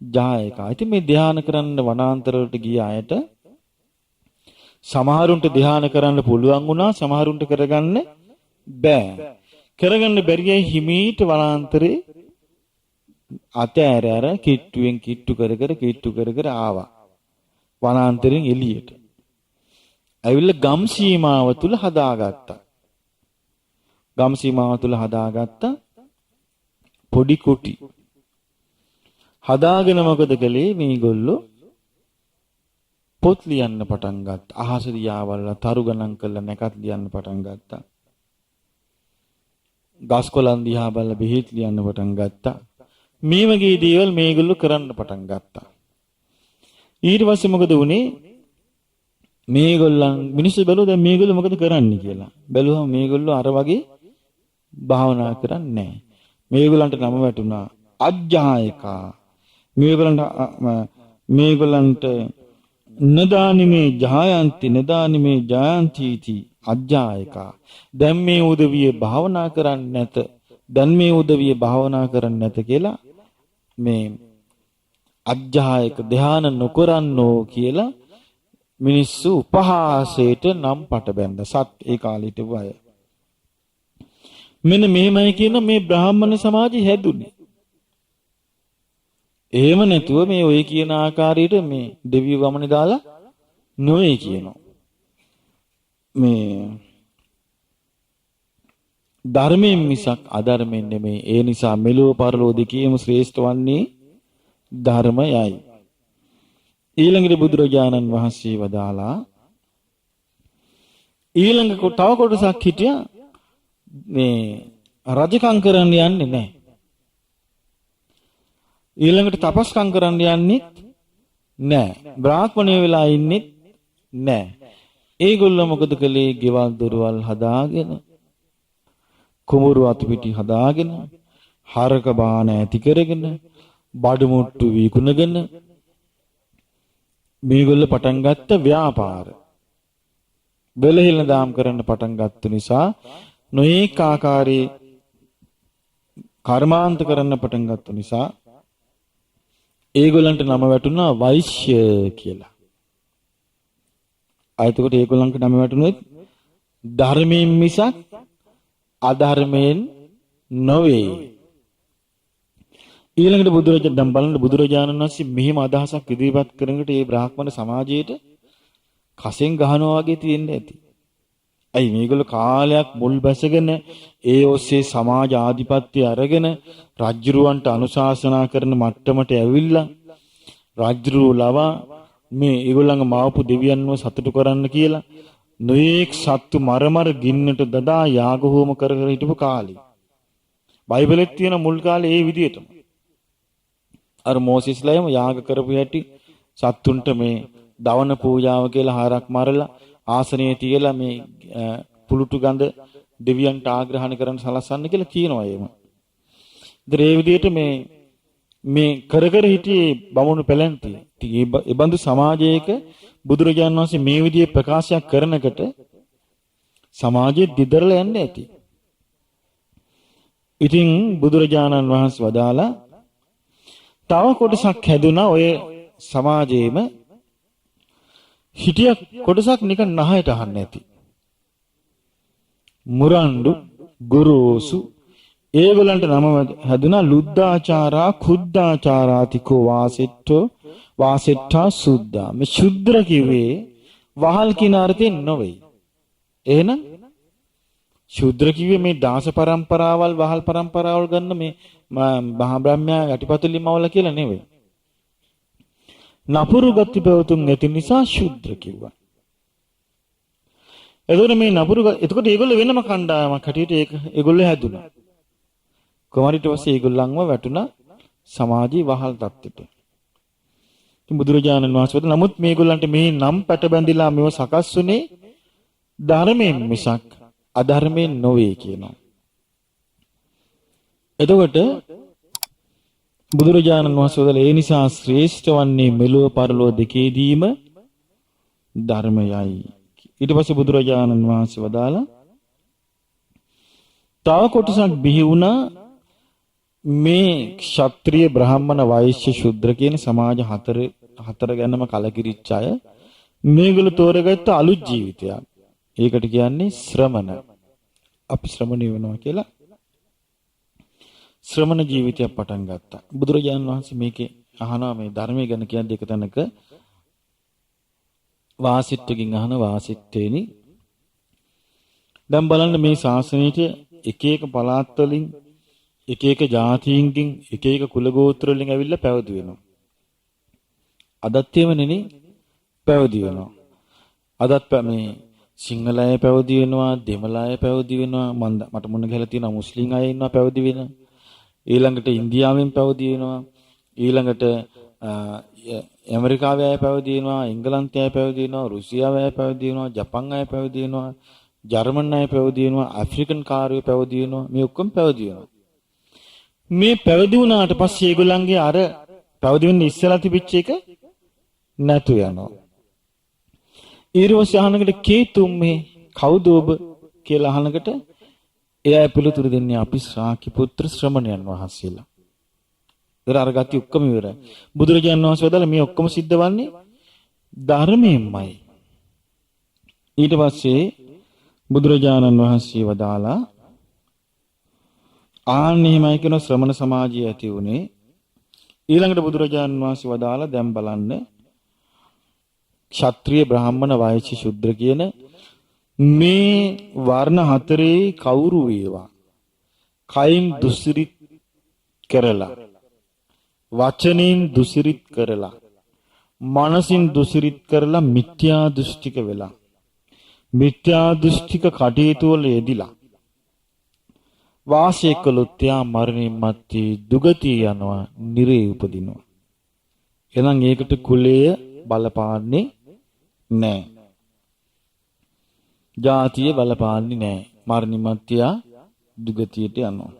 ජායකා. ඉතින් මේ ධ්‍යාන කරන්න වනාන්තර වලට ගිය අයට සමහරුන්ට ධ්‍යාන කරන්න පුළුවන් වුණා, සමහරුන්ට කරගන්න බෑ. කරගන්න බැරියයි හිමීට වනාන්තරේ අතෑර අර කිට්ටුවෙන් කිට්ටු කර කර ආවා. වනාන්තරෙන් එළියට. ඇවිල්ලා ගම් සීමාව තුල හදාගත්තා. ගම් සීමාව තුල හදාගත්තා පොඩි කුටි. හදාගෙන මොකද කළේ මේගොල්ලෝ? පොත් ලියන්න පටන් ගත්තා. අහස දිහාවල්ලා තරු ගණන් කරලා නැකත් ලියන්න පටන් ගත්තා. ගස් කොළන් දිහා බලලා බෙහෙත් ලියන්න පටන් ගත්තා. මේ වගේ දේවල් මේගොල්ලෝ කරන්න පටන් ගත්තා. ඊට පස්සේ මොකද වුනේ? මේගොල්ලන් මිනිස්සු බැලුවා දැන් මේගොල්ලෝ මොකද කරන්නේ කියලා. බැලුවම මේගොල්ලෝ අර වගේ භාවනා කරන්නේ නැහැ. මේගොල්ලන්ට නම වැටුණා අජ්ජායකා. මේගොල්ලන්ට නදානිමේ ජායන්ති අජ්ජායකා. දැන් මේ උදවිය භාවනා කරන්නේ නැත. දැන් මේ උදවිය භාවනා කරන්නේ නැත කියලා මේ අජ්ජායක ධ්‍යාන නොකරන්නෝ කියලා මිනිස්සු උපහාසයට නම් පට බැඳ සත් ඒ කාලේ හිටපු අය. මෙන්න මෙහෙමයි කියන මේ බ්‍රාහ්මණ සමාජය හැදුනේ. එහෙම නැතුව මේ ඔය කියන ආකාරයට මේ දෙවියෝ ගමනේ දාලා නොවේ කියනවා. මේ ධර්මයෙන් මිසක් අධර්මයෙන් නෙමෙයි. ඒ නිසා මෙලොව පරලොව දෙකේම ශ්‍රේෂ්ඨ වන්නේ ධර්මයයි. ඊළඟට බුදුරජාණන් වහන්සේ වදාලා ඊළඟ තව කොටසක් හිටියා මේ රජකම් කරන්න යන්නේ නැහැ. ඊළඟට තපස්කම් කරන්න යන්නෙත් නැහැ. බ්‍රාහ්මණය වෙලා ඉන්නෙත් නැහැ. ඒගොල්ලෝ මොකද කළේ? ගෙවල් දොරවල් හදාගෙන, කුඹුරු අතුපිටි හදාගෙන, හරක බාන ඇති කරගෙන, බඩු මුට්ටු විකුණගෙන මේගොල්ලෝ පටන් ගත්ත ව්‍යාපාර. බෙලහිල දාම් කරන්න පටන් ගත්ත නිසා නොඑක ආකාරයේ කර්මාන්ත කරන්න පටන් ගත්ත නිසා ඒගොල්ලන්ට නම වැටුණා වෛශ්‍ය කියලා. එතකොට ඒගොල්ලන්ට නම වැටුනේ ධර්මයෙන් මිසක් අධර්මයෙන් නොවේ. ඊළඟට බුදුරජාණන් වහන්සේ මෙහිම අදහසක් ඉදිරිපත් කරනකොට ඒ බ්‍රාහ්මණ සමාජයේට කසෙන් ගහනවා වගේ තියෙන්න ඇති. ඇයි මේගොල්ලෝ කාලයක් මුල් බැසගෙන ඒ ඔස්සේ සමාජ ආධිපත්‍ය අරගෙන රජ්ජුරුවන්ට අනුශාසනා කරන මට්ටමට ඇවිල්ලා රජ්ජුරුව ලවා මේ ඒගොල්ලන්ගේ මාවපු දෙවියන්ව සතුටු කරන්න කියලා නොඑක් සත්තු මරමර ගින්නට දදා යාග හෝම කර කර හිටපු කාලේ. බයිබලෙත් තියෙන මුල් කාලේ ඒ විදිහටම. අර මෝසෙස්ලාම යාග කරපු හැටි සත්තුන්ට මේ දවන පූජාව කියලා හාරක් මරලා ආසනයේ තියලා මේ පුලුටු ගඳ දෙවියන්ට ආග්‍රහණ කරන්න සලස්සන්න කියලා කියනවා එහෙම. ඉතින් ඒ විදිහට මේ කර කර හිටියේ බමුණු පැලැන්ති. ඒ බඳු සමාජයක බුදුරජාණන් වහන්සේ මේ විදිහේ ප්‍රකාශයක් කරනකොට සමාජයේ දිදරලා යන්නේ ඇති. ඉතින් බුදුරජාණන් වහන්සේ වදාලා තව කොටසක් හැදුනා ඔය සමාජයේම හිටිය කොටසක් නිකන් නහයට අහන්නේ නැති. මුරණ්ඩු ගුරුසු ඒගොල්ලන්ට නම හැදුනා ලුද්ධාචාරා කුද්ධාචාරාතිකෝ වාසෙට්ටා සුද්ධා. මේ ශුද්‍ර කිව්වේ වහල් කියන අර්ථයෙන් නොවේ. එහෙනම් ශුද්‍ර කිව්වේ මේ දාස પરම්පරාවල් වහල් પરම්පරාවල් ගන්න මේ මහා බ්‍රහ්මයා යටිපතුලින් මවලා කියලා නෙවෙයි. නපුරු ගති පැවතුම් නැති නිසා ශුද්‍ර කිව්වා. එතකොට ඒගොල්ලෝ වෙනම කණ්ඩායමක් හැටියට ඒගොල්ලෝ හැදුනා. කොමාරිට පස්සේ ඒගොල්ලන්ව වැටුණා සමාජී වහල් තත්ත්වයට. ඉතින් බුදුරජාණන් වහන්සේ නමුත් මේගොල්ලන්ට මේ නම් පැට බැඳිලා මේව සකස් වුනේ ධර්මයෙන් මිසක් අධර්මයෙන් නොවේ කියනවා. එතකොට බුදුරජාණන් වහන්සේ ඒ නිසා ශ්‍රේෂ්ඨ වන්නේ මෙලොව පරලොව දෙකේදීම ධර්මයයි. ඊට පස්සේ බුදුරජාණන් වහන්සේ වදාලා තව කොටසක් බිහි වුණා මේ ක්ෂත්‍රීය බ්‍රාහ්මණ වෛශ්‍ය ශුද්‍ර කියන සමාජ හතර ගැනම කලකිරිච්ච අය මේගොල්ලෝ තෝරගත්ත අලුත් ජීවිතයක්. ඒකට කියන්නේ ශ්‍රමණ. අපි ශ්‍රමණය වෙනවා කියලා ශ්‍රමණ ජීවිතයක් පටන් ගත්තා. බුදුරජාණන් වහන්සේ මේකේ අහනවා මේ ධර්මයේ ගැන කියන්නේ එක තැනක වාසිට්ඨකින් අහන වාසිට්ඨේනි දැන් බලන්න මේ ශාසනයේ එක එක පළාත් වලින් එක එක ජාතීන්ගෙන් එක එක කුල ගෝත්‍ර වලින් ඇවිල්ලා පැවිදි වෙනවා. අදත් එවනේ පැවිදි වෙනවා. අදත් මේ සිංහල අය පැවිදි වෙනවා, දෙමළ අය පැවිදි වෙනවා, මට මොන ගහලා තියෙනවා මුස්ලිම් අය ඉන්නවා පැවිදි වෙනවා. ඊළඟට ඉන්දියාවෙන් පැවිදි වෙනවා. ඊළඟට ඇමරිකාවේ අය පැවිදි වෙනවා, එංගලන්තයේ අය පැවිදි වෙනවා, රුසියාවේ අය පැවිදි වෙනවා, ජපන් අය පැවිදි වෙනවා, ජර්මන් අය පැවිදි වෙනවා, ඇෆ්‍රිකන් කාර්යෝ පැවිදි වෙනවා. මේ ඔක්කොම පැවිදි වෙනවා. මේ පැවිදි වුණාට පස්සේ ඒගොල්ලන්ගේ අර පැවිදි වෙන්න ඉස්සලා තිබිච්ච එක නැතු යනවා. ඊර්වස්ය අහනකට කේතුම්මේ කවුද ඔබ කියලා අහනකට එයා පිළිතුරු දෙන්නේ අපි ශ්‍රාකි පුත්‍ර ශ්‍රමණයන් වහන්සේලා. ඒතර අර ගති ඔක්කොම ඉවරයි. බුදුරජාණන් වහන්සේ වදාළ මේ ඔක්කොම සිද්ධ වන්නේ ධර්මයෙන්මයි. ඊට පස්සේ බුදුරජාණන් වහන්සේ වදාලා ආන්නේමයි කියන ශ්‍රමණ සමාජය ඇති උනේ. ඊළඟට බුදුරජාණන් වහන්සේ වදාලා දැන් බලන්න ක්ෂත්‍රීය බ්‍රාහ්මණ වෛශ්‍ය ශුද්‍ර කියන මේ වර්ණ හතරේ කවුරු වේවා කයින් දුසිරිත කරලා වචනෙන් දුසිරිත කරලා මනසින් දුසිරිත කරලා මිත්‍යා දෘෂ්ටික වෙලා මිත්‍යා දෘෂ්ටික කටයුතු වල යෙදිලා වාසය කළොත් යා මරණින් මත්තේ දුගතිය යනවා නිරේ උපදිනවා. එහෙනම් ඒකට කුලය බලපාන්නේ නැහැ. ජාතිය බලපාන්නේ නැහැ. මරණින් මත්තේ දුගතියට යනවා.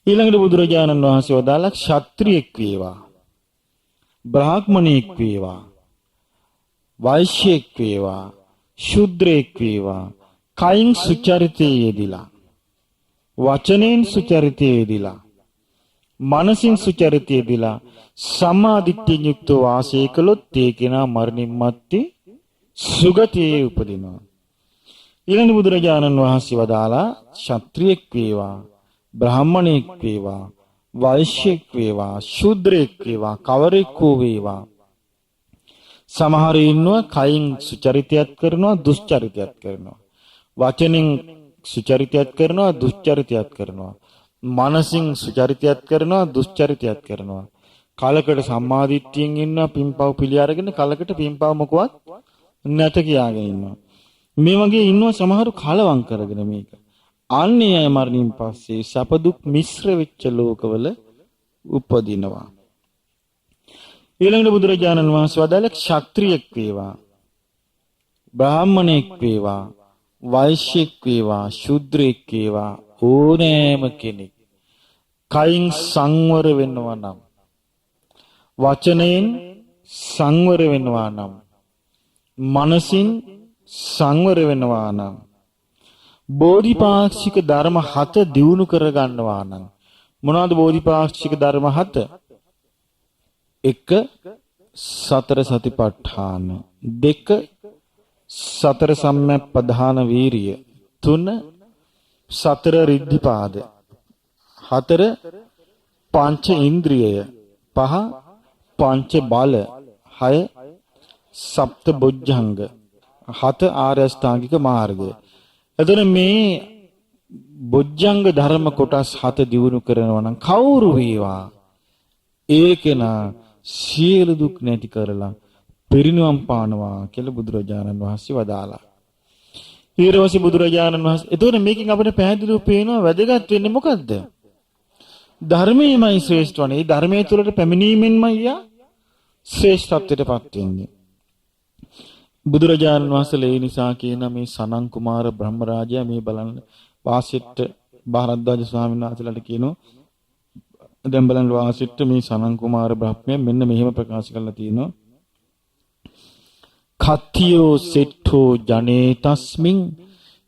ඊළඟට බුදුරජාණන් වහන්සේ වදාළා ක්ෂත්‍රියෙක් වේවා බ්‍රාහ්මණයෙක් වේවා වෛශ්‍යෙක් වේවා ශුද්‍රයෙක් වේවා කයින් සුචරිතයේ යෙදිලා වචනෙන් සුචරිතයේ යෙදිලා මනසින් සුචරිතයේ යෙදිලා සම්මාදිට්ඨියෙන් යුක්තව වාසය කළොත් ඒ කෙනා මරණින් මත්තේ සුගතියේ උපදිනවා. ඊළඟ බුදුරජාණන් වහන්සේ වදාලා ක්ෂත්‍රියෙක් වේවා බ්‍රාහ්මණයෙක් වේවා වෛශ්‍යෙක් වේවා ශූද්‍රයෙක් වේවා කවරෙක් වූ වේවා සමහර ඉන්නවා කයින් සුචරිතයක් කරනවා දුස්චරිතයක් කරනවා වචනෙන් සුචරිතයක් කරනවා දුස්චරිතයක් කරනවා මනසින් සුචරිතයක් කරනවා දුස්චරිතයක් කරනවා කලකට සම්මාදිට්ඨියෙන් ඉන්නවා පින්පව් පිළි අරගෙන කලකට පින්පව් මොකවත් නැත කියාගෙන ඉන්නවා මේ වගේ ඉන්නවා සමහරු කලවම් කරගෙන මේක අන්නේ අය මරණින් පස්සේ සැප දුක් මිශ්‍ර වෙච්ච ලෝකවල උපදිනවා. ඊළඟට බුදුරජාණන් වහන්සේ වදාළ ක්ෂත්‍රියෙක් වේවා බ්‍රාහ්මණයෙක් වේවා වෛශ්‍යෙක් වේවා ශුද්‍රයෙක් වේවා ඕනෑම කෙනෙක් කයින් සංවර වෙනවා නම් වචනයෙන් සංවර වෙනවා නම් මනසින් සංවර වෙනවා නම් බෝධිපාක්ෂික ධර්ම 7 දියුණු කර ගන්නවා නම් මොනවාද බෝධිපාක්ෂික ධර්ම 7? 1 සතර සතිපට්ඨාන, 2 සතර සම්‍යක් ප්‍රධාන වීරිය, 3 සතර රිද්ධිපාද, 4 පංච ඉන්ද්‍රිය, 5 පංච බල, 6 සප්ත බොජ්ජංග, 7 ආර්ය අෂ්ටාංගික මාර්ගය. එතන මේ බොජ්ජංග ධර්ම කොටස් 7 දිනු කරනවා නම් කවුරු වේවා ඒකේන සියලු දුක් නැති කරලා පිරිනිවන් පානවා කියලා බුදුරජාණන් වහන්සේ වදාලා. ඊළඟට බුදුරජාණන් වහන්සේ එතකොට මේකෙන් අපිට පැහැදිලිව පේනවා වැදගත් වෙන්නේ මොකද්ද? ධර්මයේමයි ශ්‍රේෂ්ඨ වන්නේ. ධර්මයේ තුලට පැමිණීමෙන්මයි යා ශ්‍රේෂ්ඨත්වයටපත් වෙන්නේ. බුදුරජාණන් වහන්සේ ඒ නිසා කියන මේ සනන් කුමාර බ්‍රහ්මරාජයා මේ බලන්න වාසිට්ඨ භාරද්වාජ ස්වාමීන් වහන්සේලාට කියනවා දැන් බලන්න වාසිට්ඨ මේ සනන් කුමාර බ්‍රහ්මයා මෙන්න මෙහෙම ප්‍රකාශ කරලා තියෙනවා. කත්තියෝ සෙට්ඨෝ ජනේ තස්මින්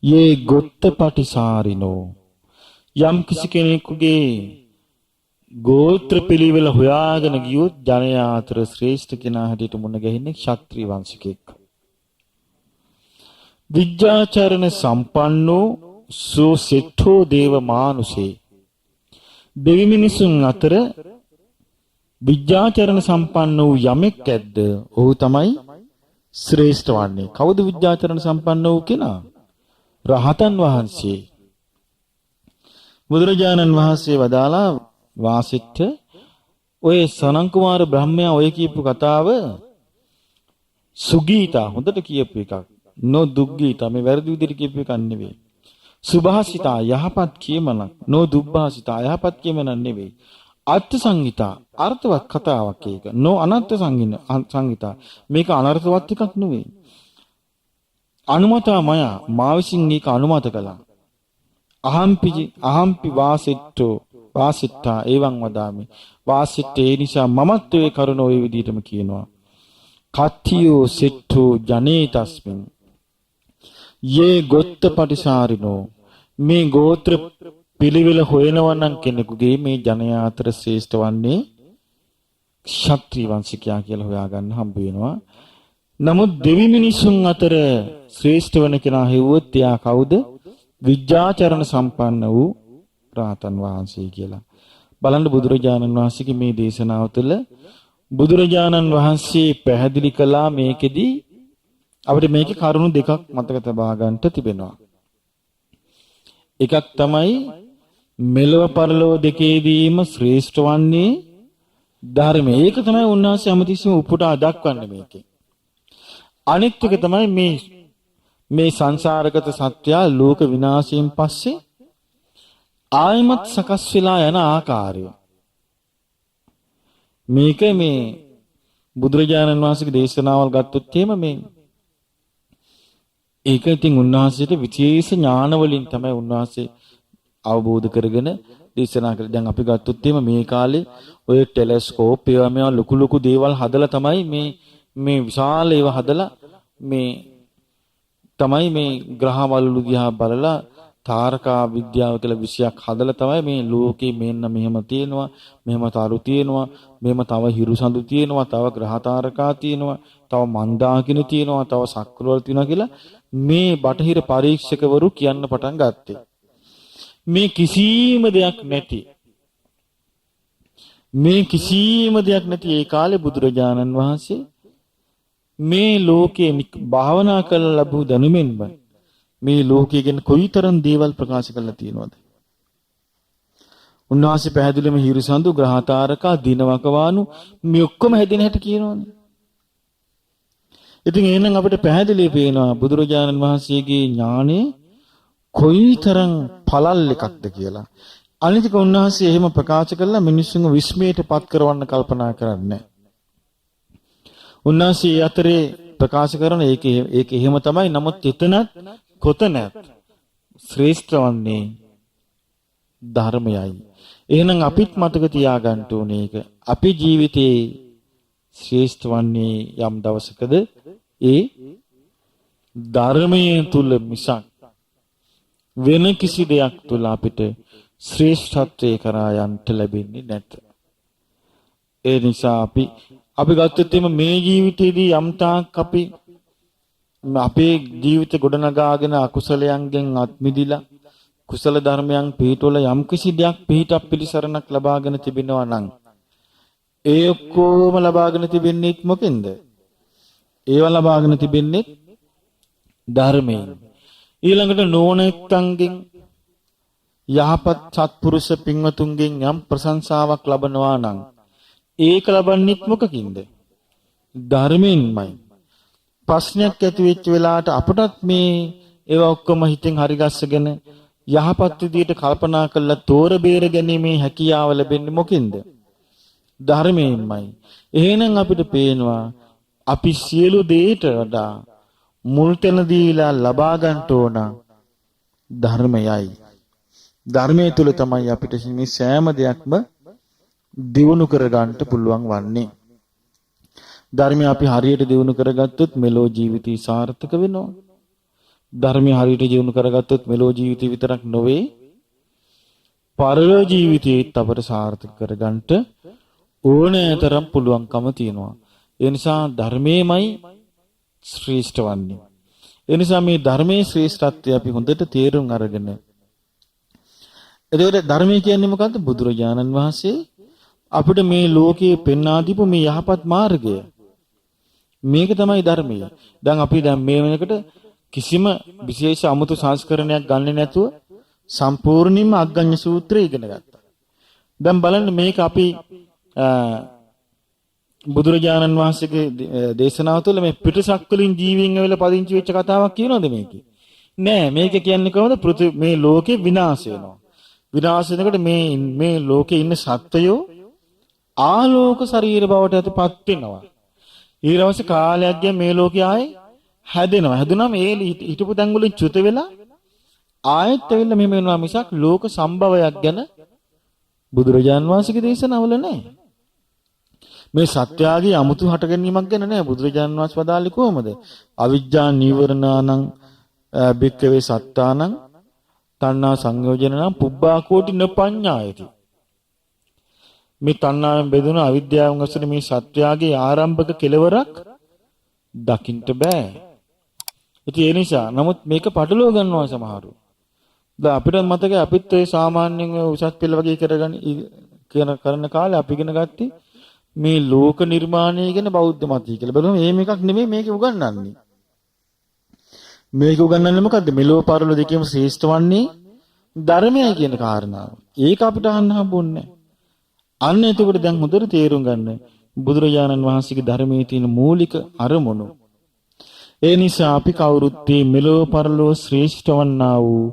යේ ගොත්තපටිසාරිනෝ. යම් කිසි කෙනෙකුගේ ගෝත්‍ර පිළිවෙල හොයාගෙන ගියොත් ජනයා අතර ශ්‍රේෂ්ඨ කෙනා හැටියට මුණ ගැහින්නේ ක්ෂත්‍රීය වංශිකෙක්. විද්‍යාචරණ සම්පන්නෝ සෝ සෙට්ඨෝ දේව මානුසේ. දෙවි මිනිසුන් අතර විද්‍යාචරණ සම්පන්න වූ යමෙක් ඇද්ද ඔහු තමයි ශ්‍රේෂ්ඨ වන්නේ. කවුද විද්‍යාචරණ සම්පන්න වූ කෙනා? රහතන් වහන්සේ. බුදුරජාණන් වහන්සේ වදාලා වාසිට්ඨ ඔය සනන් කුමාර බ්‍රහ්මයා ඔය කියපු කතාව සුගීතා හොඳට කියපු එකක්. නොදුග්ගීතා මේ වැරදි විදිහට කියපු එකක් නෙවෙයි. සුභාසිතා යහපත් කියමනක්. නොදුබ්බාසිතා යහපත් කියමනක් නෙවෙයි. අර්ථ සංහිතා අර්ථවත් කතාවක් ඒක. අනර්ථ සංහිතා මේක අනර්ථවත් එකක් නෙවෙයි. අනුමතා මය මා විසින් මේක අනුමත කළා. අහම්පි වාසිට්ඨා එවං වදාමි. වාසිට්ඨ ඒ නිසා මමත් ඔය කරුණ ඔය විදිහටම කියනවා. කත්තියෝ සෙට්ඨෝ ජනේ තස්මින් යේ ගොත්තපටිසාරිනෝ. මේ ගෝත්‍ර පිළිවෙල හොයනවා නම් කෙනෙකුගේ මේ ජනයා අතර ශ්‍රේෂ්ඨ වන්නේ ක්ෂත්‍රීය වංශිකයා කියලා හොයාගන්න හම්බ වෙනවා. නමුත් දෙවි මිනිසුන් අතර ශ්‍රේෂ්ඨ වන කෙනා හෙව්වොත් එයා කවුද? විද්‍යාචරණ සම්පන්න වූ රාතන් වහන්සේ කියලා. බලන්න බුදුරජාණන් වහන්සේගේ මේ දේශනාව තුළ බුදුරජාණන් වහන්සේ පැහැදිලි කළා මේකෙදී අපිට මේකේ කරුණු දෙකක් මතක තබා ගන්නට තිබෙනවා. එකක් තමයි මෙලව පරලොව දෙකේදීම ශ්‍රේෂ්ඨ වන්නේ ධර්මය. ඒක තමයි උන්වහන්සේ හැමතිස්සෙම උපුටා දක්වන්නේ මේකේ. අනිත් එක තමයි මේ සංසාරගත සත්‍යය ලෝක විනාශයෙන් පස්සේ ආයමත් සකස් වෙලා යන ආකාරය. මේක මේ බුදුරජාණන් වහන්සේගේ දේශනාවල් ගත්තොත් එහෙම මේ ඒක ඉතින් උන්වහන්සේට විශේෂ ඥාන වලින් තමයි උන්වහන්සේ අවබෝධ කරගෙන දේශනා කළේ. දැන් අපි ගත්තොත් එහෙම මේ කාලේ ඔය ටෙලස්කෝප් ඒවා මේවා ලොකු දේවල් හදලා තමයි මේ විශාල ඒවා හදලා මේ තමයි මේ ග්‍රහවලු දිහා බලලා තාරකා විද්‍යාව කියලා විෂයක් හදලා තමයි මේ ලෝකේ මෙන්න මෙහෙම තියෙනවා, මෙහෙම තරු තියෙනවා, මෙහෙම තව හිරුසඳු තියෙනවා, තව ග්‍රහ තාරකා තියෙනවා, තව මන්දාකින තියෙනවා, තව සක්‍රවල තියෙනවා කියලා මේ බටහිර පරීක්ෂකවරු කියන්න පටන් ගත්තේ. මේ කිසිම දෙයක් නැති ඒ කාලේ බුදුරජාණන් වහන්සේ මේ ලෝකේ භාවනා කරලා ලැබූ දැනුමෙන්ම මේ ලෝකයේ ගැන කොයිතරම් දේවල් ප්‍රකාශ කරලා තියෙනවද? උන්වහන්සේ පැහැදිලිවම හිරිසඳු ග්‍රහ තාරකා දිනවකවානු මේ ඔක්කොම හැදෙන හැටි කියනවනේ. ඉතින් එහෙනම් අපිට පැහැදිලිව පේනවා බුදුරජාණන් වහන්සේගේ ඥානෙ කොයිතරම් පළල් එකක්ද කියලා. අනිතික උන්වහන්සේ එහෙම ප්‍රකාශ කළා මිනිස්සුන්ව විස්මයට පත් කරවන්න කල්පනා කරන්නේ. උන්වහන්සේ අතරේ ප්‍රකාශ කරන ඒක එහෙම තමයි. නමුත් එතනත් කොතනත් ශ්‍රේෂ්ඨ වන්නේ ධර්මයයි. එහෙනම් අපිත් මතක තියාගන්න ඕනේ ඒක. අපේ ජීවිතේ ශ්‍රේෂ්ඨ වන්නේ යම් දවසකද ඒ ධර්මයේ තුල මිසක් වෙන කිසි දෙයක් තුල අපිට ශ්‍රේෂ්ඨත්වයේ කරා යන්න ලැබෙන්නේ නැත. ඒ නිසා අපි අපි ගත්තොත් මේ ජීවිතයේදී යම් තාක් අපි අපේ ජීවිත ගොඩනගාගෙන අකුසලයන්ගෙන් අත් මිදිලා කුසල ධර්මයන් පිහිටවල යම් කිසි දෙයක් පිහිටක් පිළිසරණක් ලබාගෙන තිබෙනවා නම් ඒ ඔක්කොම ලබාගෙන තිබෙන්නේ මොකෙන්ද? ඒව ලබාගෙන තිබෙන්නේ ධර්මයෙන්. ඊළඟට නෝනෙක්තන්ගෙන් යහපත් සත්පුරුෂ පින්වතුන්ගෙන් යම් ප්‍රශංසාවක් ලබනවා නම් ඒක ලබන්නේ මොකකින්ද? ධර්මයෙන්මයි. ප්‍රශ්නයක් ඇති වෙච්ච වෙලාවට අපටත් මේ ඒවා ඔක්කොම හිතෙන් හරි ගස්සගෙන යහපත් විදියට කල්පනා කරලා තෝර බේර ගැනීමේ හැකියාව ලැබෙන්නේ මොකින්ද? ධර්මයෙන්මයි. එහෙනම් අපිට පේනවා අපි සියලු දේට වඩා මුල් තැන දීලා ලබා ගන්න ඕන ධර්මයයි. ධර්මයේ තුල තමයි අපිට මේ සෑම දෙයක්ම දියුණු කර ගන්නට පුළුවන් වන්නේ. ධර්මය අපි හරියට දියුණු කරගත්තොත් මෙලෝ ජීවිතය සාර්ථක වෙනවා. ධර්මය හරියට දියුණු කරගත්තොත් මෙලෝ ජීවිතය විතරක් නොවේ පරලෝ ජීවිතයේත් අපට සාර්ථක කරගන්නට ඕනෑතරම් පුළුවන්කම තියෙනවා. ඒ නිසා ධර්මයේමයි ශ්‍රේෂ්ඨ වන්නේ. ඒ නිසා මේ ධර්මයේ ශ්‍රේෂ්ඨත්වය අපි හොඳට තේරුම් අරගෙන එතකොට ධර්මය කියන්නේ මොකද්ද? බුදුරජාණන් වහන්සේ අපිට මේ ලෝකයේ පෙන්වා දීපු මේ යහපත් මාර්ගය. මේක තමයි ධර්මය. දැන් අපි මේ වෙනකොට කිසිම විශේෂ අමුතු සංස්කරණයක් ගන්නෙ නැතුව සම්පූර්ණයෙන්ම අග්ගඤ්ඤ සූත්‍රය ඉගෙන ගත්තා. දැන් බලන්න මේක අපි බුදුරජාණන් වහන්සේගේ දේශනාව තුළ මේ පිටසක් වලින් ජීවීන් වෙලා පදිංචි වෙච්ච කතාවක් කියනවද මේකේ? නෑ, මේක කියන්නේ කොහොමද? මේ ලෝකේ විනාශ වෙනවා. විනාශ වෙනකොට මේ ලෝකේ ඉන්න සත්වයෝ ආලෝක ශරීර බවට ඇතිපත් වෙනවා. ඊළඟ කාලයක් ගියා මේ ලෝකේ ආයේ හැදෙනවා. හැදුනම ඒ හිටපු තැන් වලින් චුත වෙලා ආයෙත් ඇවිල්ලා මෙහෙම වෙනවා මිසක් ලෝක සම්භවයක් ගැන බුදුරජාන් වහන්සේගේ දේශනාවල නැහැ. මේ සත්‍යාගේ 아무තු හට ගැනීමක් ගැන නැහැ. බුදුරජාන් වහන්සේ වදාළේ කොහොමද? අවිජ්ජා නීවරණානං බික්කවේ සත්තානං තණ්හා සංයෝජනනම් පුබ්බා කෝටි නපඤ්ඤායති. මේ තණ්හාවෙන් බෙදුණු අවිද්‍යාවෙන් ඇසෙන මේ සත්‍යාගේ ආරම්භක කෙලවරක් දකින්න බෑ. ඉතින් ඒ නිසා නමුත් මේක පටලව ගන්නවා සමහරු. දැන් අපිට මතකයි අපිත් ඒ සාමාන්‍යයෙන් උසස් පෙළ වගේ කරන කාලේ අපි ඉගෙන ගත්තී මේ ලෝක නිර්මාණය ගැන බෞද්ධ මතය කියලා. බලමු මේ මේකක් නෙමෙයි මේක උගන්වන්නේ. මේක උගන්වන්නේ මොකද්ද? මෙලෝ පරලෝ දෙකේම ශ්‍රේෂ්ඨ වන්නේ ධර්මයයි කියන කාරණාව. ඒක අපිට අහන්න හම්බුන්නේ නැහැ. අන්න එතකොට දැන් හොඳට තේරුම් ගන්න බුදුරජාණන් වහන්සේගේ ධර්මයේ තියෙන මූලික අරමුණු. ඒ නිසා අපි කවුරුත් මේ මෙලෝ පරලෝ ශ්‍රේෂ්ඨ වන්නා වූ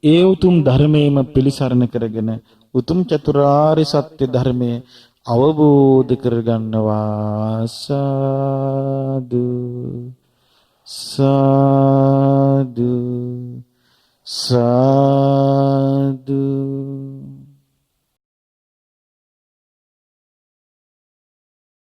ඒ උතුම් ධර්මයේම පිළිසරණ කරගෙන උතුම් චතුරාර්ය සත්‍ය ධර්මයේ අවබෝධ කරගන්නවා. සාදු සාදු